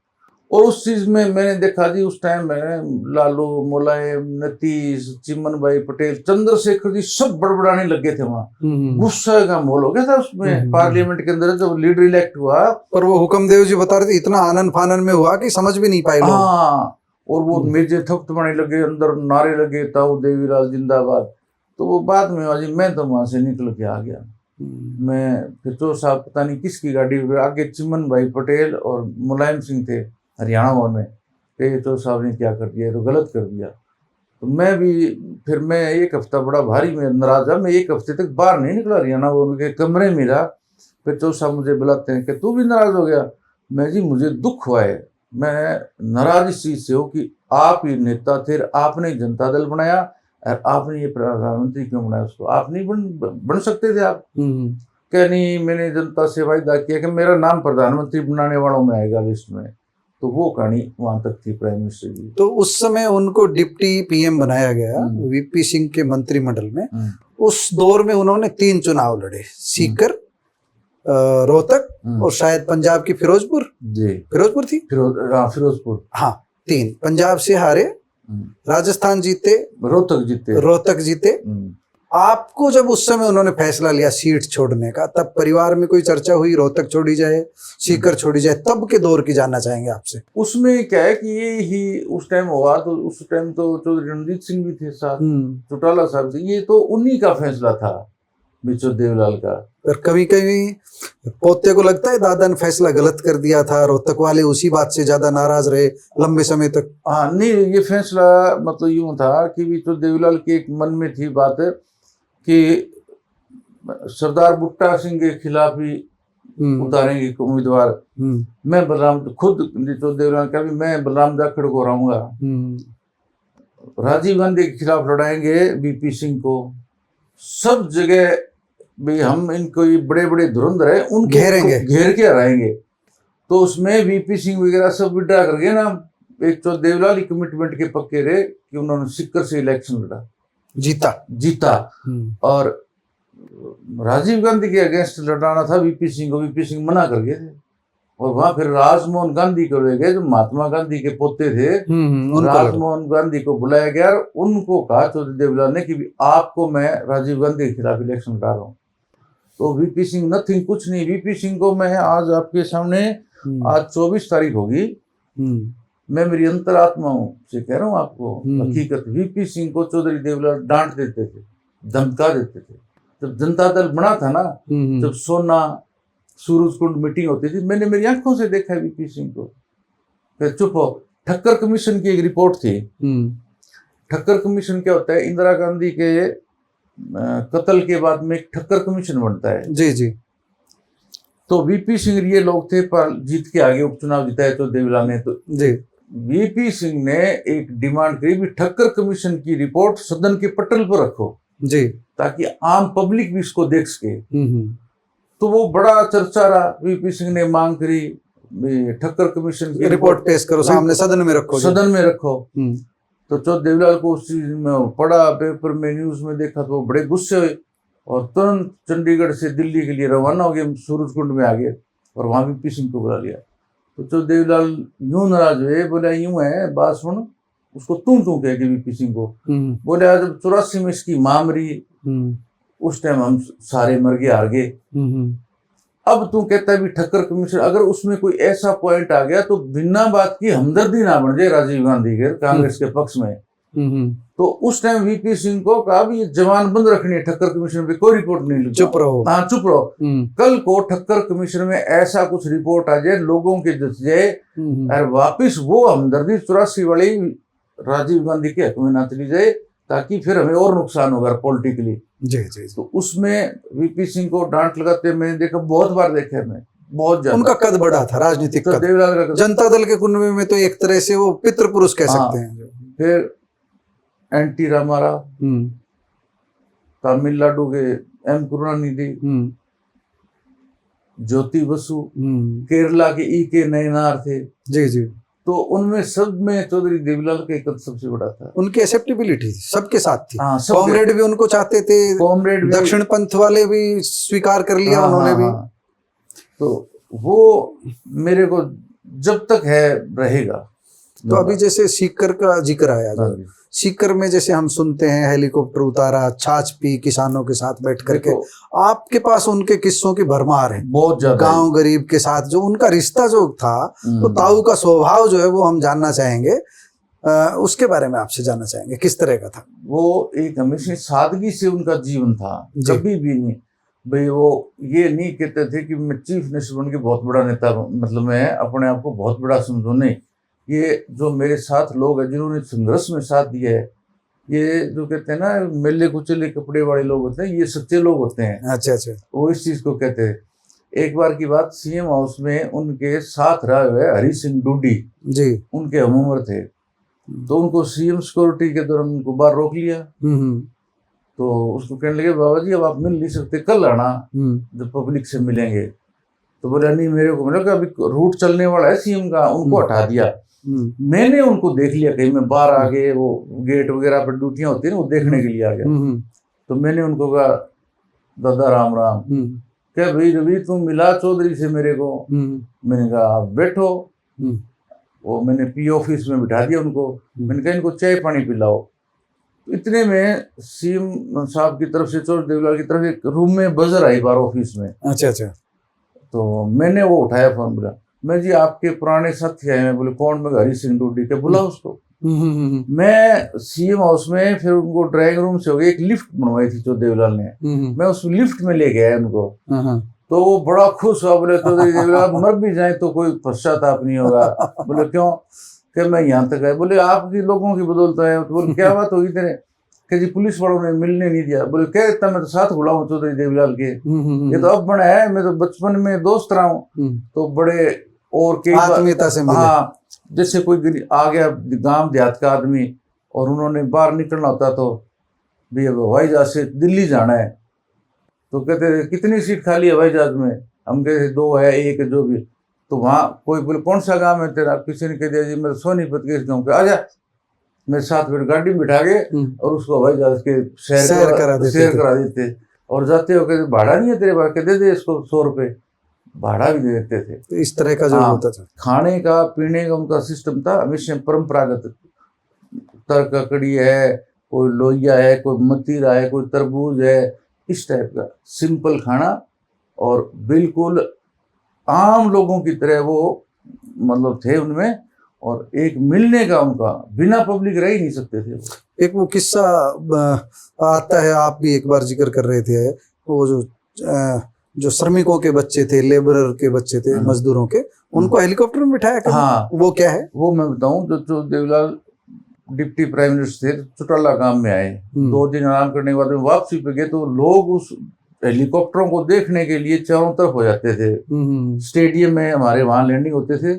और उस चीज में मैंने देखा जी उस टाइम में लालू, मुलायम, नीतीश, चिमन भाई पटेल, चंद्रशेखर जी सब बड़बड़ाने लगे थे वहाँ। गुस्सा का माहौल हो गया था उसमें पार्लियामेंट के अंदर जब लीडर इलेक्ट हुआ। पर वो हुक्मदेव जी बता रहे थे इतना आनंद फानन में हुआ कि समझ भी नहीं पाए लोग। हाँ, और वो मेजे थपथपाने लगे, अंदर नारे लगे, ताऊ देवीलाल जिंदाबाद। तो वो बाद में आज मैं तो वहां से निकल के आ गया। मैं फिर तो साहब पता नहीं किसकी गाड़ी, आगे चिमन भाई पटेल और मुलायम सिंह थे हरियाणा भवन में, कि तो साहब ने क्या कर दिया, तो गलत कर दिया। तो मैं भी फिर मैं एक हफ्ता बड़ा भारी में नाराज था, मैं एक हफ्ते तक बाहर नहीं निकला हरियाणा भवन के कमरे में रहा। फिर तो साहब मुझे बुलाते हैं कि तू भी नाराज हो गया। मैं जी मुझे दुख हुआ है, मैं नाराज इस चीज से हूँ कि आप ही नेता थे, आपने जनता दल बनाया और आपने ये प्रधानमंत्री क्यों बनाया, उसको आप नहीं बन सकते थे आप? क्या नहीं, मैंने जनता से वायदा किया कि मेरा नाम प्रधानमंत्री बनाने वालों में आएगा लिस्ट में। तो वो कहानी वहां तक थी प्राइम मिनिस्टर जी। तो उस समय उनको डिप्टी पीएम बनाया गया वीपी सिंह के मंत्रिमंडल में। उस दौर में उन्होंने 3 चुनाव लड़े, सीकर, रोहतक और शायद पंजाब की फिरोजपुर थी, फिरोजपुर, हाँ 3। पंजाब से हारे, राजस्थान जीते, रोहतक जीते। आपको जब उस समय उन्होंने फैसला लिया सीट छोड़ने का, तब परिवार में कोई चर्चा हुई रोहतक छोड़ी जाए, सीकर छोड़ी जाए, तब के दौर की जानना चाहेंगे आपसे। उसमें क्या है कि ये ही उस टाइम हुआ, तो उस टाइम तो चौधरी रणजीत सिंह भी थे साथ, चौटाला साहब से, ये तो उन्हीं का फैसला था, बिचो देवलाल का। पर कभी कभी पोते को लगता है दादा ने फैसला गलत कर दिया था, रोहतक वाले उसी बात से ज्यादा नाराज रहे लंबे समय तक। हाँ नहीं, ये फैसला मतलब यूं था कि बिचो देवलाल के एक मन में थी बात कि सरदार बुट्टा सिंह के खिलाफ ही उतारेंगे उम्मीदवार। मैं बलराम खुद बिचो देवलाल का भी, मैं बलराम जाखड़ को हराऊंगा, राजीव गांधी के खिलाफ लड़ाएंगे वीपी सिंह को, सब जगह भी हम इनको ये बड़े बड़े धुरंधर है उनको घेर के हराएंगे। तो उसमें वीपी सिंह वगैरह सब विड्रा कर गए ना। एक तो देवलाल ही कमिटमेंट के पक्के रहे कि उन्होंने सीकर से इलेक्शन लड़ा, जीता। और राजीव गांधी के अगेंस्ट लड़ाना था वीपी सिंह को, वीपी सिंह मना कर गए थे। और वहां फिर राजमोहन गांधी को ले गए, जो महात्मा गांधी के पोते थे, राजमोहन गांधी को बुलाया गया और उनको कहा चौधरी देवलाल ने कि आपको मैं राजीव गांधी के खिलाफ इलेक्शन लड़ा रहा हूँ। तो वीपी सिंह नथिंग, कुछ नहीं। वीपी सिंह को मैं आज आपके सामने, आज 24 तारीख होगी, मैं मेरी अंतरात्मा से कह रहा हूँ आपको, हम्म। हकीकत। वीपी सिंह को चौधरी देवलाल डांट देते थे, धमका देते थे। जब जनता दल बना था ना, जब सोना सूरजकुंड मीटिंग होती थी, मैंने मेरी आंखों से देखा वीपी सिंह को। फिर चुप हो। ठक्कर कमीशन की एक रिपोर्ट थी। ठक्कर कमीशन क्या होता है? इंदिरा गांधी के कत्ल के बाद में एक ठक्कर कमीशन बनता है। जी जी। तो वीपी सिंह ये लोग थे, पर जीत के आगे उपचुनाव जिताए तो देवलाल ने। तो जी। वीपी सिंह ने एक डिमांड करी भी ठक्कर कमीशन की रिपोर्ट सदन के पटल पर रखो जी, ताकि आम पब्लिक भी इसको देख सके। तो वो बड़ा चर्चा रहा। वीपी सिंह ने मांग करी ठक्कर कमीशन की रिपोर्ट पेश करो, सामने सदन में रखो, सदन में रखो। तो चौधरी देवलाल को उस चीज में पढ़ा, पेपर में, न्यूज में देखा, तो बड़े गुस्से हुए और तुरंत चंडीगढ़ से दिल्ली के लिए रवाना हो गए। सूरजकुंड में आ गए और वहां वीपी सिंह को बुला लिया। तो चौधरी देवलाल यूं नाराज हुए, बोला यूं है बात सुन, उसको तू कह के वीपी सिंह को बोले, आज 84 में इसकी मां मरी, उस टाइम हम सारे मर गए, हार गए। अब तू कहता है भी ठक्कर कमीशन, अगर उसमें कोई ऐसा पॉइंट आ गया तो बिना बात की हमदर्दी ना बन जाए राजीव गांधी के कांग्रेस के पक्ष में। तो उस टाइम वीपी सिंह को कहा भी ये जवान बंद रखनी है, ठक्कर कमीशन पे कोई रिपोर्ट नहीं लिखो, चुप रहो। हाँ चुप रहो। कल को ठक्कर कमीशन में ऐसा कुछ रिपोर्ट आ जाए, लोगों के जच जाए और वापिस वो हमदर्दी 84 वाली राजीव गांधी के हक में ना चली जाए, ताकि फिर हमें और नुकसान होगा पॉलिटिकली। जी जी। तो उसमें वीपी सिंह को डांट लगाते मैंने देखा, बहुत बार देखा है, मैं बहुत ज्यादा। उनका कद बड़ा था, राजनीतिक तो कद। देवलाल का जनता दल के कुनबे में तो एक तरह से वो पितृ पुरुष कह सकते हैं। फिर एनटी रामाराव, तमिलनाडु के एम करुणानिधि, ज्योति बसु, केरला के के नयनार थे। जी जी। तो उनमें सब में चौधरी देवलाल का कद सबसे बड़ा था। उनकी एक्सेप्टेबिलिटी सबके साथ थी। हाँ, कॉमरेड भी उनको चाहते थे, कॉमरेड दक्षिण पंथ वाले भी स्वीकार कर लिया उन्होंने भी। तो वो मेरे को जब तक है रहेगा। तो अभी जैसे सीकर का जिक्र आया, सीकर में जैसे हम सुनते हैं हेलीकॉप्टर उतारा, छाछ पी किसानों के साथ बैठ करके, आपके पास उनके किस्सों की भरमार है, बहुत ज्यादा। गांव गरीब के साथ जो उनका रिश्ता जो था, तो ताऊ का स्वभाव जो है वो हम जानना चाहेंगे। उसके बारे में आपसे जानना चाहेंगे, किस तरह का था वो? एक हमेशा सादगी से उनका जीवन था, कभी भी नहीं भाई वो ये नहीं कहते थे कि मैं चीफ मिनिस्टर बन के बहुत बड़ा नेता, मतलब मैं अपने आप को बहुत बड़ा समझूं, नहीं। ये जो मेरे साथ लोग हैं जिन्होंने संघर्ष में साथ दिया है, ये जो कहते हैं ना मेले कुचले कपड़े वाले लोग होते हैं, ये सच्चे लोग होते हैं। अच्छा अच्छा। वो इस चीज को कहते हैं। एक बार की बात, सीएम हाउस में उनके साथ रहे हुए हरी सिंह डूडी जी, उनके हम उम्र थे, तो उनको सीएम सिक्योरिटी के दौरान उनको बाहर रोक लिया। तो उसको कहने लगे, बाबा जी अब आप मिल नहीं सकते, कल आना जब पब्लिक से मिलेंगे। तो बोला नहीं, मेरे को मतलब अभी रूट चलने वाला है सीएम का, उनको हटा दिया। मैंने उनको देख लिया कहीं, मैं बाहर आ गए, वो गेट वगैरह पर ड्यूटियां होती है ना, वो देखने के लिए आ गया। तो मैंने उनको कहा, दादा राम राम। क्या भाई रवि तुम मिला चौधरी से मेरे को? मैंने कहा आप बैठो। वो मैंने पी ऑफिस में बिठा दिया उनको। मैंने कहा इनको चाय पानी पिलाओ। इतने में सीएम साहब की तरफ से, चौधरी देवलाल की तरफ एक रूम में बजर आई बार ऑफिस में। अच्छा अच्छा। तो मैंने वो उठाया फोन, बोला मैं जी आपके पुराने साथी आए हैं। बोले कौन? मैं हरी सिंह डूडी के। बुला उसको। मैं सीएम हाउस में, फिर उनको ड्राइंग रूम से हो गई, एक लिफ्ट बनवाई थी जो देवलाल ने, मैं उस लिफ्ट में ले गया उनको। तो वो बड़ा खुश हुआ, बोले चौधरी देवलाल मर भी जाए तो कोई पश्चाताप नहीं होगा। बोले क्यों? कि मैं यहाँ तक आया। बोले आपकी लोगों की बदौलत है। तो बोले क्या बात होगी तेरे? कि जी पुलिस वालों ने मिलने नहीं दिया। बोले क्या इतना, मैं तो साथ बुला हूँ चौधरी देवलाल के, ये तो अब बड़ा है, मैं तो बचपन में दोस्त रहा हूँ। तो बड़े और कई आत्मीयता से मिले। हाँ, जैसे कोई आ गया गांव देहात का आदमी और उन्होंने बाहर निकलना होता तो भी हवाई जहाज से दिल्ली जाना है, तो कहते कितनी सीट खाली है हवाई जहाज में? हम कहते 2 है, 1 है, जो भी। तो वहाँ कोई बोले कौन सा गांव है तेरा? किसी ने कह दिया जी मैं सोनीपत के इस गाँव के। आ जा मेरे साथ, फिर गाड़ी में बिठा के और उसको हवाई जहाज के सैर करा देते। और जाते हो कहते भाड़ा नहीं है तेरे पास? दे दे इसको 100 रुपये, भाड़ा भी दे देते थे। तो इस तरह का जो होता था, खाने का पीने का उनका सिस्टम था हमेशा परंपरागत। तरकड़ी है, कोई लोहिया है, कोई मतीरा है, कोई तरबूज है, इस टाइप का सिंपल खाना। और बिल्कुल आम लोगों की तरह वो मतलब थे उनमें। और एक मिलने का उनका, बिना पब्लिक रह ही नहीं सकते थे। एक वो किस्सा आता है, आप भी एक बार जिक्र कर रहे थे, वो जो श्रमिकों के बच्चे थे, लेबरर के बच्चे थे, मजदूरों के, उनको हेलीकॉप्टर में बिठाया कभी? हाँ, वो क्या है? वो मैं बताऊं, जो देवीलाल डिप्टी प्राइम मिनिस्टर थे, चौटाला गांव में आए, 2 दिन आराम करने के बाद में वापसी पे गए तो लोग उस हेलीकॉप्टरों को देखने के लिए चारों तरफ हो जाते थे। स्टेडियम में हमारे वहां लैंडिंग होते थे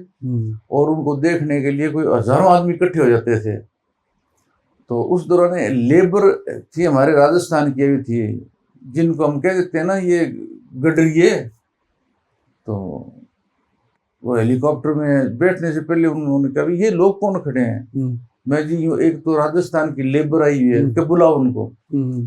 और उनको देखने के लिए कोई हजारों आदमी इकट्ठे हो जाते थे। तो उस दौरान लेबर थी हमारे राजस्थान की भी थी, जिनको हम कह देते हैं ना ये गडरिए, तो वो हेलीकॉप्टर में बैठने से पहले उन्होंने कहा ये लोग कौन खड़े हैं? मैं जी एक तो राजस्थान की लेबर आई हुई है, क्या बुलाओ उनको।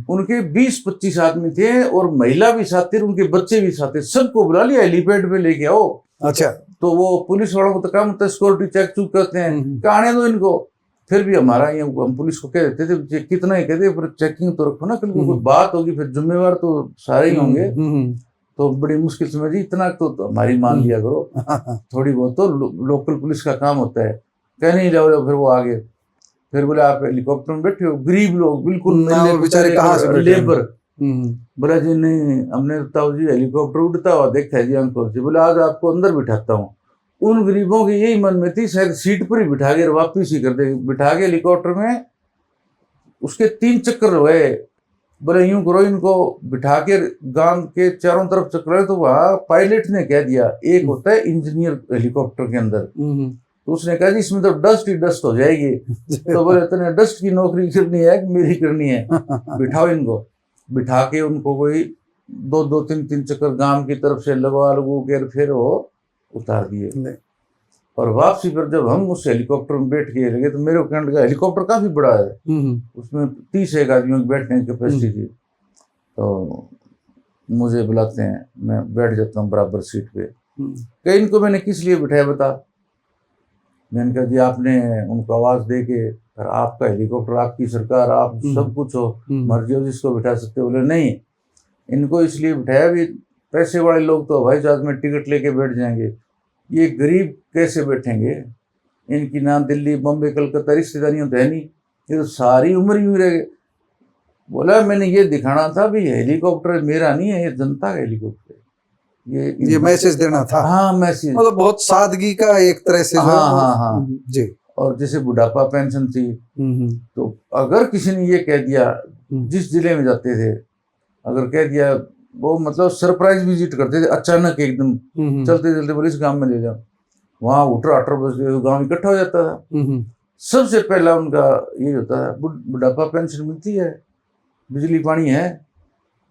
उनके 20-25 आदमी थे और महिला भी साथ थे, उनके बच्चे भी साथ थे, सबको बुला लिया, हेलीपैड पे लेके आओ। अच्छा। तो वो पुलिस वालों को तो काम होता है, सिक्योरिटी चेक चूक करते हैं, कहाने दो इनको। फिर भी हमारा ये हम पुलिस को कह देते थे कितना ही कहते पर चेकिंग तो रखो ना, कल को कोई बात होगी फिर जिम्मेवार तो सारे ही होंगे। तो बड़ी मुश्किल से मैं जी इतना तो हमारी मान लिया करो, थोड़ी बहुत तो लोकल पुलिस का काम होता है। कह नहीं जाओ, फिर वो आगे फिर बोले आप हेलीकॉप्टर में बैठे हो, गरीब लोग बिल्कुल बेचारे कहाँ से लेबर। बोला जी नहीं, हमने ताऊ जी हेलीकॉप्टर उड़ता हुआ देखा है जी अंकुर जी। बोले आज आपको अंदर बिठाता हूँ। उन गरीबों की यही मन में थी, शायद सीट पर ही बिठा के वापिस ही कर दे, बिठा के हेलीकॉप्टर में उसके 3 चक्कर हुए। बोले यूं करो, इनको बिठा के गांव के चारों तरफ चक्कर। तो वहां पायलट ने कह दिया, एक होता है इंजीनियर हेलीकॉप्टर के अंदर, तो उसने कहा जी इसमें तो डस्ट ही डस्ट हो जाएगी। तो बोले इतने डस्ट की नौकरी करनी है कि मेरी करनी है, बिठाओ इनको। बिठा के उनको कोई 2-3 चक्कर गांव की तरफ से लगवा लगू के फिर वो उतार दिए। और वापसी पर जब हम उस हेलीकॉप्टर में बैठ के लगे तो मेरे कहने लगा हेलीकॉप्टर काफी बड़ा है, उसमें 31 आदमियों की बैठने की कैपेसिटी थी। तो मुझे बुलाते हैं, मैं बैठ जाता हूँ बराबर सीट पे। कहीं इनको मैंने किस लिए बिठाया बता? मैंने कहा जी आपने उनको आवाज दे के, आपका हेलीकॉप्टर, आपकी सरकार, आप सब कुछ हो, मर्जी हो जिसको बिठा सकते हो। बोले नहीं, इनको इसलिए बिठाया भी पैसे वाले लोग तो हवाई जहाज में टिकट लेके बैठ जाएंगे, ये गरीब कैसे बैठेंगे? इनकी ना दिल्ली बम्बई कलकत्ता रिश्तेदारियों तो है नहीं, ये तो सारी उम्र यूं रह गए। बोला मैंने ये दिखाना था भी हेलीकॉप्टर मेरा नहीं है, ये जनता का हेलीकॉप्टर है, ये मैसेज देना था। हाँ मैसेज, मतलब बहुत सादगी का एक तरह से। हाँ जी। और जैसे बुढ़ापा पेंशन थी, तो अगर किसी ने ये कह दिया, जिस जिले में जाते थे अगर कह दिया, वो मतलब सरप्राइज विजिट करते थे अचानक एकदम, चलते चलते बोले इस गांव में ले जाओ, वहां उठर अठर बज गए, गाँव इकट्ठा हो जाता था। सबसे पहला उनका ये होता है बुढ़ापा पेंशन मिलती है, बिजली पानी है।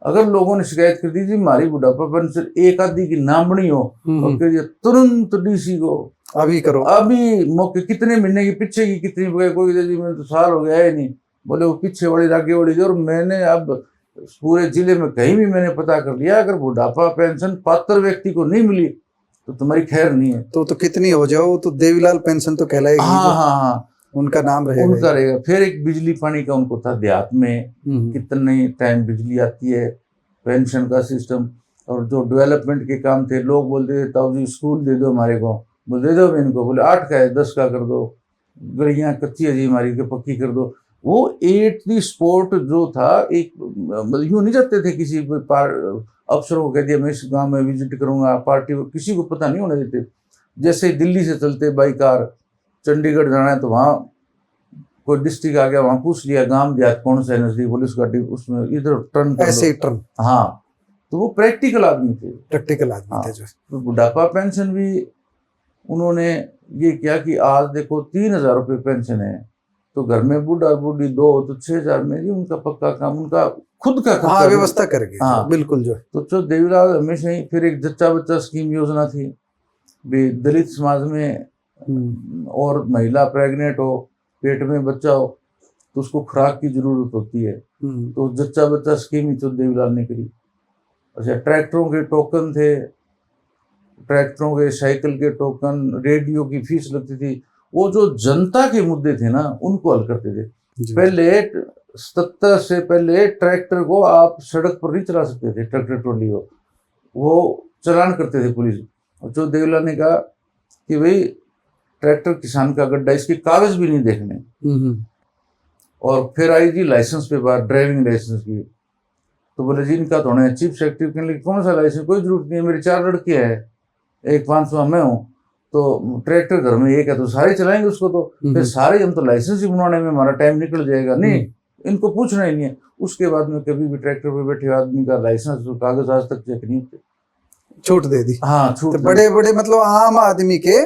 अगर लोगों ने शिकायत कर दी थी हमारी बुढ़ापा पेंशन एक आदि की नाम नहीं हो, और कह दिया तुरंत डीसी को अभी करो, अभी मौके। कितने महीने की पीछे की कितनी कोई जी मैं तो साल हो गया है नहीं। बोले वो पीछे वाली आगे वाली। और मैंने अब पूरे जिले में कहीं भी मैंने पता कर लिया, अगर बुढ़ापा पेंशन पात्र व्यक्ति को नहीं मिली तो तुम्हारी खैर नहीं है। तो कितनी हो जाओ तो देवीलाल पेंशन तो कहलाएगी। हाँ, उनका नाम रहेगा, उनका रहेगा। फिर एक बिजली पानी का उनको था, देहात में कितने टाइम बिजली आती है, पेंशन का सिस्टम। और जो डेवलपमेंट के काम थे, लोग बोलते थे ताऊ जी स्कूल दे दो हमारे को, बोले दे दो इनको। बोले 8 का है 10 का कर दो, गलियां कच्ची है जी हमारी के पक्की कर दो। वो 80 स्पोर्ट जो था, एक यूँ नहीं जाते थे किसी अफसरों को कह दिया मैं इस गांव में विजिट करूंगा, पार्टी किसी को पता नहीं होने देते। जैसे दिल्ली से चलते बाई कार चंडीगढ़ जाना है तो वहाँ कोई डिस्ट्रिक्ट आ गया, वहाँ पूछ लिया गांव देहात कौन सा है नजदीक, पुलिस गाड़ी उसमें इधर टर्न, ऐसे ही टर्न। हाँ, तो वो प्रैक्टिकल आदमी थे, प्रैक्टिकल आदमी थे। तो बुढ़ापा पेंशन भी उन्होंने ये किया कि आज देखो 3000 रुपये पेंशन है, तो घर में बूढ़ा बूढ़ी 2 तो 6000 में ही उनका पक्का काम, उनका खुद का खर्चा, हाँ, व्यवस्था करके। हाँ बिल्कुल। तो देवीलाल हमेशा ही। फिर एक जच्चा बच्चा स्कीम योजना थी भी, दलित समाज में और महिला प्रेग्नेंट हो, पेट में बच्चा हो तो उसको खुराक की जरूरत होती है, तो जच्चा बच्चा स्कीम ही तो देवीलाल ने करी। अच्छा, ट्रैक्टरों के टोकन थे, ट्रैक्टरों के साइकिल के टोकन, रेडियो की फीस लगती थी। वो जो जनता के मुद्दे थे ना उनको हल करते थे। पहले 77 से पहले ट्रैक्टर को आप सड़क पर नहीं चला सकते थे, ट्रैक्टर ट्रॉली को, वो चलान करते थे पुलिस। और जो देवीलाल ने कहा कि भाई ट्रैक्टर किसान का गड्ढा, इसके कागज भी नहीं देखने। और फिर आई जी लाइसेंस पे बात, ड्राइविंग लाइसेंस की। तो बोले जी इनका तो होना चीफ सेक्रेटरी के लिए, कौन सा लाइसेंस, कोई जरूरत नहीं है, मेरे 4 लड़के हैं, एक 5वां मैं हूँ, तो ट्रैक्टर घर में एक है तो सारे चलाएंगे उसको, तो फिर सारे हम तो लाइसेंस ही बनवाने में हमारा टाइम निकल जाएगा। नहीं, इनको पूछना ही नहीं है। उसके बाद में कभी भी ट्रैक्टर पे बैठे आदमी का लाइसेंस कागज आज तक चेक नहीं होते, छूट दे दी। हाँ छूट। तो बड़े बड़े मतलब आम आदमी के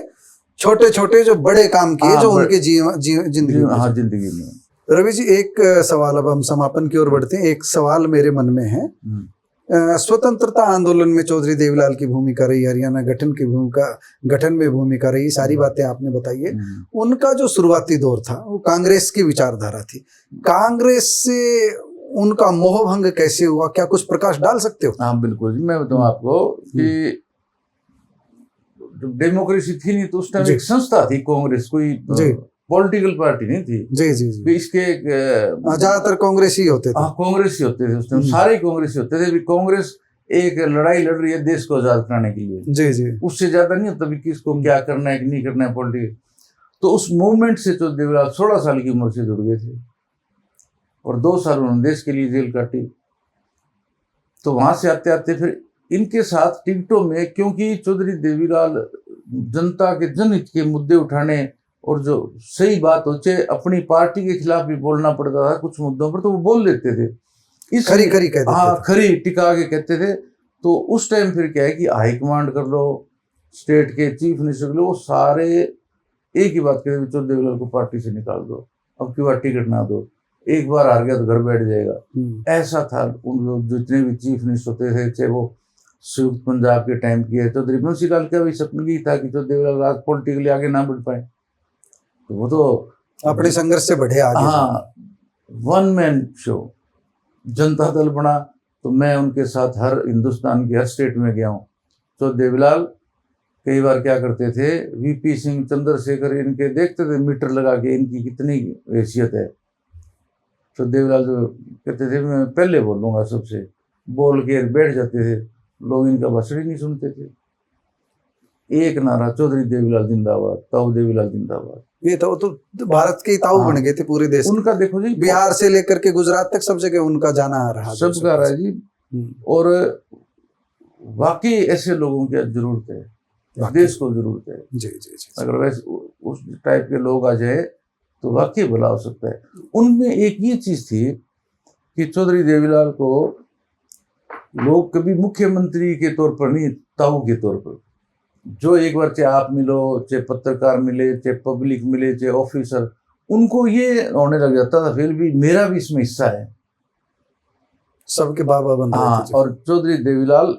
छोटे छोटे जो बड़े काम किए, जो उनके जिंदगी, हाँ जिंदगी में। रवि जी एक सवाल, अब हम समापन की ओर बढ़ते हैं। एक सवाल मेरे मन में है, स्वतंत्रता आंदोलन में चौधरी देवीलाल की भूमिका रही, हरियाणा गठन में भूमिका रही, सारी बातें आपने बताई है। उनका जो शुरुआती दौर था वो कांग्रेस की विचारधारा थी। कांग्रेस से उनका मोहभंग कैसे हुआ, क्या कुछ प्रकाश डाल सकते हो? हाँ बिल्कुल जी, मैं बताऊँ आपको कि डेमोक्रेसी थी नहीं, तो उस टाइम एक संस्था थी कांग्रेस, कोई पॉलिटिकल पार्टी नहीं थी। जी जी जी। इसके ज्यादातर कांग्रेस ही होते थे। हाँ कांग्रेस ही होते थे उस टाइम, सारे कांग्रेस ही होते थे। कांग्रेस एक लड़ाई लड़ रही है देश को आजाद कराने के लिए, जी जी, उससे ज्यादा नहीं होता भी किसको क्या करना है कि नहीं करना है पॉलिटिक्स। तो उस मूवमेंट से तो देवीलाल 16 साल की उम्र से जुड़ गए थे, और 2 साल उन्होंने देश के लिए जेल काटी। तो वहां से आते आते फिर इनके साथ टिकटों में, क्योंकि चौधरी देवीलाल जनता के जनहित के मुद्दे उठाने, और जो सही बात हो, चाहे अपनी पार्टी के खिलाफ भी बोलना पड़ता था कुछ मुद्दों पर, तो वो बोल देते थे, इस खरी खरी कहते थे। हाँ खरी टिका के कहते थे। तो उस टाइम फिर क्या है कि हाई कमांड कर लो, स्टेट के चीफ मिनिस्टर कर लो, वो सारे एक ही बात कहते थे, चौधरी देवीलाल को पार्टी से निकाल दो, अब की बार टिकट ना दो, एक बार हार गया तो घर बैठ जाएगा। ऐसा था उन लोग जितने भी चीफ मिनिस्टर होते थे, चाहे वो संयुक्त पंजाब के टाइम की है, चौधरी बंसीलाल का भी सपना यही था कि चौधरी देवीलाल आज पॉलिटिकली आगे ना बढ़ पाए, तो वो तो अपने संघर्ष से बढ़े आगे। हाँ, 1 मैन शो, जनता दल बना, तो मैं उनके साथ हर हिंदुस्तान के हर स्टेट में गया हूँ। तो देवीलाल कई बार क्या करते थे, वीपी सिंह, चंद्रशेखर, इनके देखते थे मीटर लगा के इनकी कितनी हैसियत है। तो देवीलाल जो कहते थे मैं पहले बोलूँगा सबसे, बोल के बैठ जाते थे, लोग इनका भाषण ही नहीं सुनते थे। एक नारा, चौधरी देवीलाल जिंदाबाद, ताऊ देवीलाल जिंदाबाद। ये तो भारत के ताऊ बन गए थे पूरे देश। उनका देखो जी, बिहार से लेकर के गुजरात तक सब जगह उनका जाना आ रहा, सबका रहा जी। और वाकई ऐसे लोगों की जरूरत है, देश को जरूरत है। जी जी जी। अगर वैसे उस टाइप के लोग आ जाए तो वाकई भला हो सकता है। उनमें एक ये चीज थी कि चौधरी देवीलाल को लोग कभी मुख्यमंत्री के तौर पर नहीं, ताऊ के तौर पर, जो एक बार चाहे आप मिलो, चाहे पत्रकार मिले, चाहे पब्लिक मिले, चाहे ऑफिसर, उनको ये होने लग जाता था फिर भी मेरा भी इसमें हिस्सा है, सबके बाबा बन रहे थे। और चौधरी देवीलाल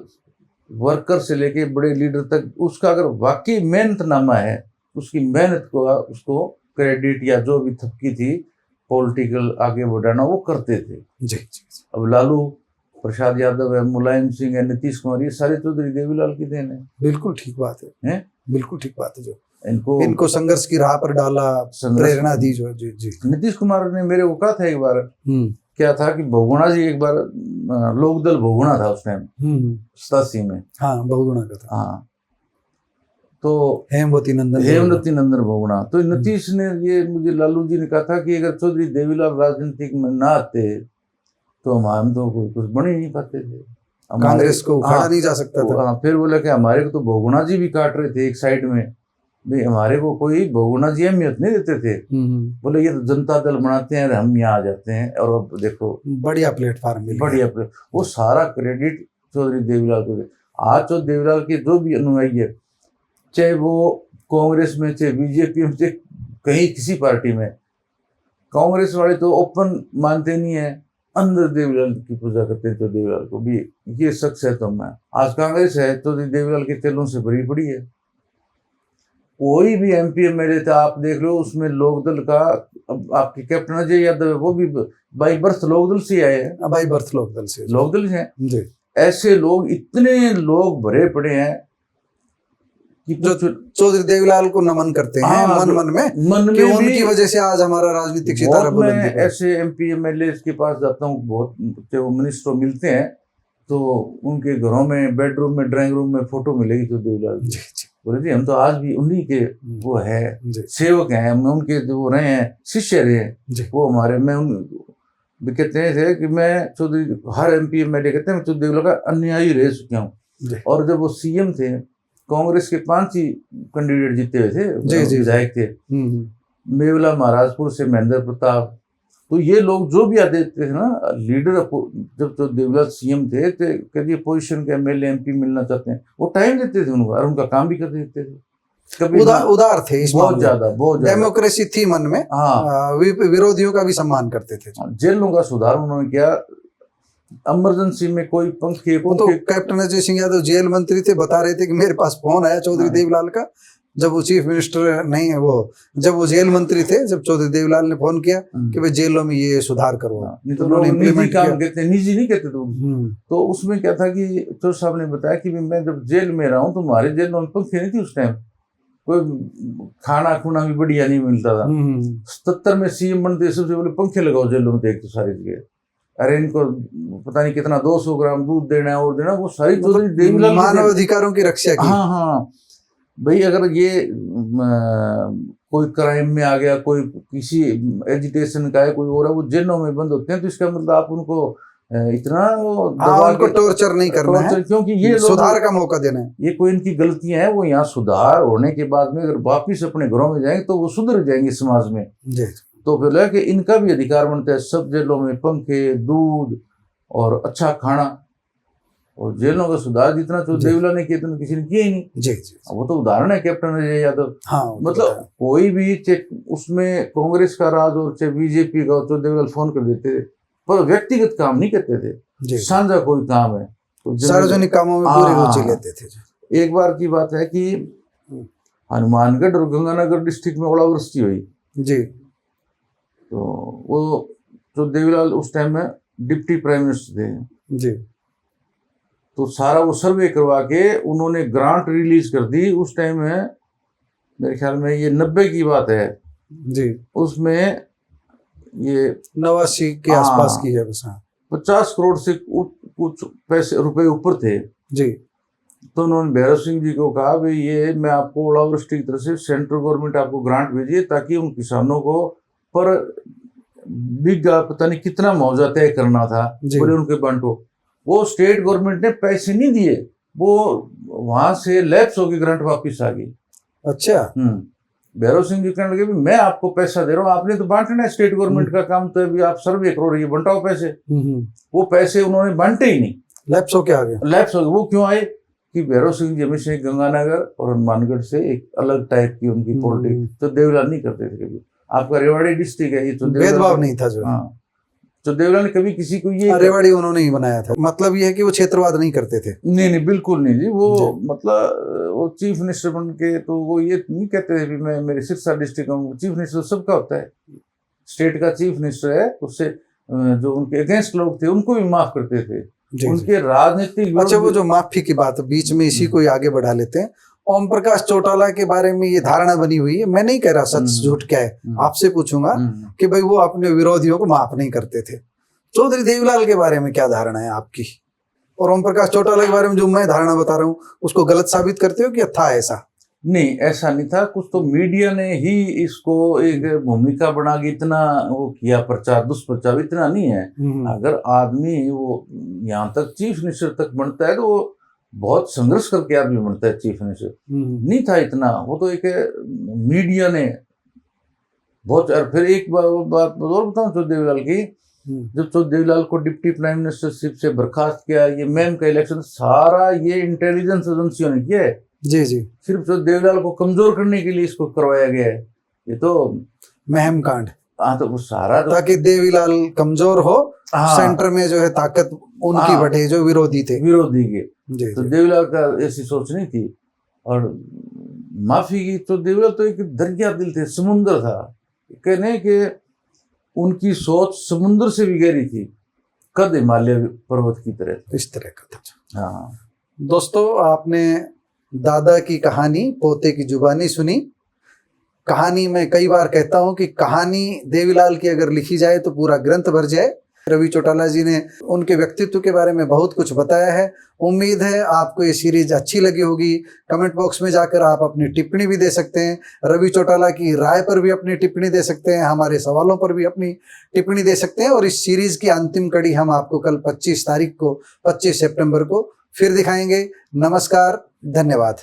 वर्कर से लेके बड़े लीडर तक, उसका अगर वाकई मेहनतनामा है, उसकी मेहनत को उसको क्रेडिट या जो भी थपकी थी पॉलिटिकल आगे बढ़ाना, वो करते थे। जी जी। अब लालू प्रसाद यादव है, मुलायम सिंह है, नीतीश कुमार, ये सारे चौधरी देवीलाल की देन है। बिल्कुल ठीक बात है, बिल्कुल ठीक बात है। जो इनको संघर्ष की राह पर डाला, प्रेरणा दी जो। जी जी। नीतीश कुमार ने मेरे को कहा था एक बार, क्या था कि बहुगुणा जी, एक बार लोकदल बहुगुणा था उस टाइम 87 में। हाँ बहुगुणा का था। हाँ, तो हेमवती नंदन बहुगुणा। तो नीतीश ने ये मुझे लालू जी ने कहा था कि अगर चौधरी देवीलाल राजनीतिक में ना आते तो हम तो कुछ बन ही नहीं पाते थे, कांग्रेस को उखाड़ा नहीं जा सकता था। फिर बोला कि हमारे को तो बहुगुणा जी भी काट रहे थे एक साइड में, भाई हमारे को कोई बहुगुणा जी अहमियत नहीं देते थे। बोले ये तो जनता दल बनाते हैं, हम यहाँ आ जाते हैं, और अब देखो बढ़िया प्लेटफॉर्म मिल गया। वो सारा क्रेडिट चौधरी देवीलाल को दे। आज चौधरी देवीलाल के जो भी अनुयायी है, चाहे वो कांग्रेस में, चाहे बीजेपी में, चाहे कहीं किसी पार्टी में, कांग्रेस वाले तो ओपन मानते नहीं है, अंदर देवीलाल की पूजा करते हैं। तो देवीलाल को भी ये शख्स है तो मैं, आज कांग्रेस है तो देवीलाल के तेलों से भरी पड़ी है। कोई भी MP MLA था आप देख लो, उसमें लोकदल का, अब आपके कैप्टन अजय यादव है, वो भी बाई बर्थ लोकदल से आए हैं। बाई बर्थ लोकदल से हैं जी। ऐसे लोग, इतने लोग भरे पड़े हैं कि जो चौधरी देवीलाल को नमन करते हैं मन में कि उनकी वजह से आज हमारा राजनीतिक सितारा बुलंदी पर। मैं ऐसे MP MLA के पास जाता हूँ, बहुत वो मिनिस्टर मिलते हैं, तो उनके घरों में, बेडरूम में, ड्राइंग रूम में फोटो मिलेगी चौधरी देवीलाल। बोले जी हम तो आज भी उन्हीं के वो है जी सेवक हैं, हम उनके जो रहे हैं शिष्य रहे हैं, जी वो हमारे मैं उन भी कहते हैं थे कि मैं चौधरी हर MP MLA कहते हैं मैं चौधरी देवलाल का अनुयायी रह चुका हूँ। जी और जब वो CM थे, कांग्रेस के 5 ही कैंडिडेट जीते हुए थे, जी जी विधायक थे, हम्म, मेवला महाराजपुर से महेंद्र प्रताप, तो ये लोग जो भी आते थे ना लीडर, जब तो देवलाल CM थे तो कभी पोजीशन के MLA MP मिलना चाहते हैं, वो टाइम देते थे उनको और उनका काम भी कर देते थे। कभी उदार थे इस बहुत मामले ज्यादा डेमोक्रेसी थी मन में। हाँ विरोधियों का भी सम्मान करते थे। जेलों का सुधार उन्होंने किया, इमरजेंसी में कोई पंखे वो तो कैप्टन अजय सिंह यादव जेल मंत्री थे, बता रहे थे कि मेरे पास फोन आया चौधरी देवलाल का, जब वो चीफ मिनिस्टर नहीं है, वो जब वो जेल मंत्री थे, जब चौधरी देवलाल ने फोन किया कि भाई जेलों में ये सुधार करो, तो उन्होंने इम्प्लीमेंट काम कहते, निजी नहीं कहते तो उसमें क्या था कि चौधरी साहब ने बताया कि मैं जब जेल में रहा हूँ तो हमारे जेल में पंखे नहीं थी उस टाइम, कोई खाना खुना भी बढ़िया नहीं मिलता था। 77 में CM बनते सबसे पहले पंखे लगाओ जेलों में, देख तो सारी जगह, अरे इनको पता नहीं कितना 200 ग्राम दूध देना है और देना, वो सारी चौधरी देवलाल मानव अधिकारों की रक्षा की। हाँ हाँ भाई, अगर ये कोई क्राइम में आ गया, कोई किसी एजिटेशन का है, कोई और है, वो जेलों में बंद होते हैं, तो इसका मतलब आप उनको इतना उनको टॉर्चर नहीं करना है, क्योंकि ये सुधार का मौका देना है। ये कोई इनकी गलतियां हैं, वो यहाँ सुधार होने के बाद में अगर वापिस अपने घरों में जाएंगे तो वो सुधर जाएंगे समाज में। जी तो फिर लगा कि इनका भी अधिकार बनता है सब जेलों में पंखे, दूध और अच्छा खाना, और जेलों का सुधार जितना चौधरी देवलाल ने किया इतना किसी ने किया ही नहीं। जी जी वो तो उदाहरण है कैप्टन अजय यादव। हाँ, मतलब कोई भी उसमें कांग्रेस का राज और चाहे BJP का, चौधरी देवलाल फोन कर देते थे, पर व्यक्तिगत काम नहीं करते थे, साझा कोई काम है तो सार्वजनिक कामों में पूरी रुचि लेते थे। एक बार की बात है कि हनुमानगढ़ और गंगानगर डिस्ट्रिक्ट में ओलावृष्टि हुई जी, तो वो जो देवलाल उस टाइम में डिप्टी प्राइम मिनिस्टर थे जी, तो सारा वो सर्वे करवा के उन्होंने ग्रांट रिलीज कर दी उस टाइम में, मेरे ख्याल में ये 90 की बात है जी, उसमें ये 89 के आसपास की है बस। 50 करोड़ से कुछ पैसे रुपए ऊपर थे जी, तो उन्होंने भैरव सिंह जी को कहा भाई ये मैं आपको ओलावृष्टि की तरफ से सेंट्रल गवर्नमेंट आपको ग्रांट भेजिए ताकि उन किसानों को पर बिगा पता नहीं कितना मुआवजा तय करना था, बोले उनके बांटो। वो स्टेट गवर्नमेंट ने पैसे नहीं दिए, वो वहां से लैप्स होगी ग्रांट वापिस आ गई। अच्छा। भैरव सिंह जी कहने लगे मैं आपको पैसा दे रहा हूँ, आपने तो बांटना है, स्टेट गवर्नमेंट का काम तो अभी आप सर्वे करो रही है, बंटाओ पैसे। वो पैसे उन्होंने बांटे ही नहीं, लैप्स हो के आ गए। लैप्स हो गए। वो क्यों आए कि भैरव सिंह जी हमेशा गंगानगर और हनुमानगढ़ से एक अलग टाइप की उनकी पॉलिटिक्स, तो देवलाल नहीं करते थे कभी। आपका रेवाड़ी डिस्ट्रिक्ट है, ये तो भेदभाव नहीं था जो। हाँ, तो देवलाल ने कभी किसी को ये रेवाड़ी उन्होंने ही बनाया था, मतलब ये है कि वो क्षेत्रवाद नहीं करते थे। नहीं बिल्कुल नहीं जी, वो मतलब वो चीफ मिनिस्टर बन के तो वो ये नहीं कहते थे मैं मेरे सिरसा डिस्ट्रिक्ट हूँ। चीफ मिनिस्टर सबका होता है, स्टेट का चीफ मिनिस्टर है, उससे जो उनके अगेंस्ट लोग थे उनको भी माफ करते थे, उनके राजनीतिक। अच्छा, वो जो माफी की बात बीच में इसी को आगे बढ़ा लेते हैं। ओम प्रकाश चौटाला के बारे में ये धारणा बनी हुई है, मैं नहीं कह रहा सच झूठ क्या है, आपसे पूछूंगा कि भाई वो अपने विरोधियों को माफ नहीं करते थे। चौधरी देवलाल के बारे में क्या धारणा है आपकी, और ओम प्रकाश चौटाला के बारे में जो मैं धारणा बता रहा हूँ उसको गलत साबित करते हो कि था ऐसा? नहीं, ऐसा नहीं था, कुछ तो मीडिया ने ही इसको एक भूमिका बना के इतना वो किया, प्रचार दुष्प्रचार इतना नहीं है। अगर आदमी वो यहाँ तक चीफ मिनिस्टर तक बनता है तो वो बहुत संघर्ष करके आदमी बनता है चीफ मिनिस्टर, नहीं था इतना। वो तो एक मीडिया ने बहुत। और फिर एक बात और बताऊं चौधरी देवलाल की, जब चौधरी देवलाल को डिप्टी प्राइम मिनिस्टरशिप से बर्खास्त किया, ये मैम का इलेक्शन सारा ये इंटेलिजेंस एजेंसियों ने किया है। जी जी, सिर्फ चौधरी देवलाल को कमजोर करने के लिए इसको करवाया गया है, ये तो महम कांड। हाँ, तो वो सारा तो ताकि देवीलाल कमजोर हो, सेंटर में जो है ताकत उनकी बढ़े जो विरोधी थे, विरोधी के। तो देवीलाल का ऐसी सोच नहीं थी। और माफी की तो देवलाल तो एक दरिया दिल थे, समुद्र था, कहने के उनकी सोच समुद्र से भी गहरी थी, कद हिमालय पर्वत की तरह, इस तरह का था। हाँ दोस्तों, आपने दादा की कहानी पोते की जुबानी सुनी। कहानी मैं कई बार कहता हूं कि कहानी देवीलाल की अगर लिखी जाए तो पूरा ग्रंथ भर जाए, रवि चौटाला जी ने उनके व्यक्तित्व के बारे में बहुत कुछ बताया है। उम्मीद है आपको ये सीरीज अच्छी लगी होगी। कमेंट बॉक्स में जाकर आप अपनी टिप्पणी भी दे सकते हैं, रवि चौटाला की राय पर भी अपनी टिप्पणी दे सकते हैं, हमारे सवालों पर भी अपनी टिप्पणी दे सकते हैं। और इस सीरीज की अंतिम कड़ी हम आपको कल 25 तारीख को 25 सितंबर को फिर दिखाएंगे। नमस्कार, धन्यवाद।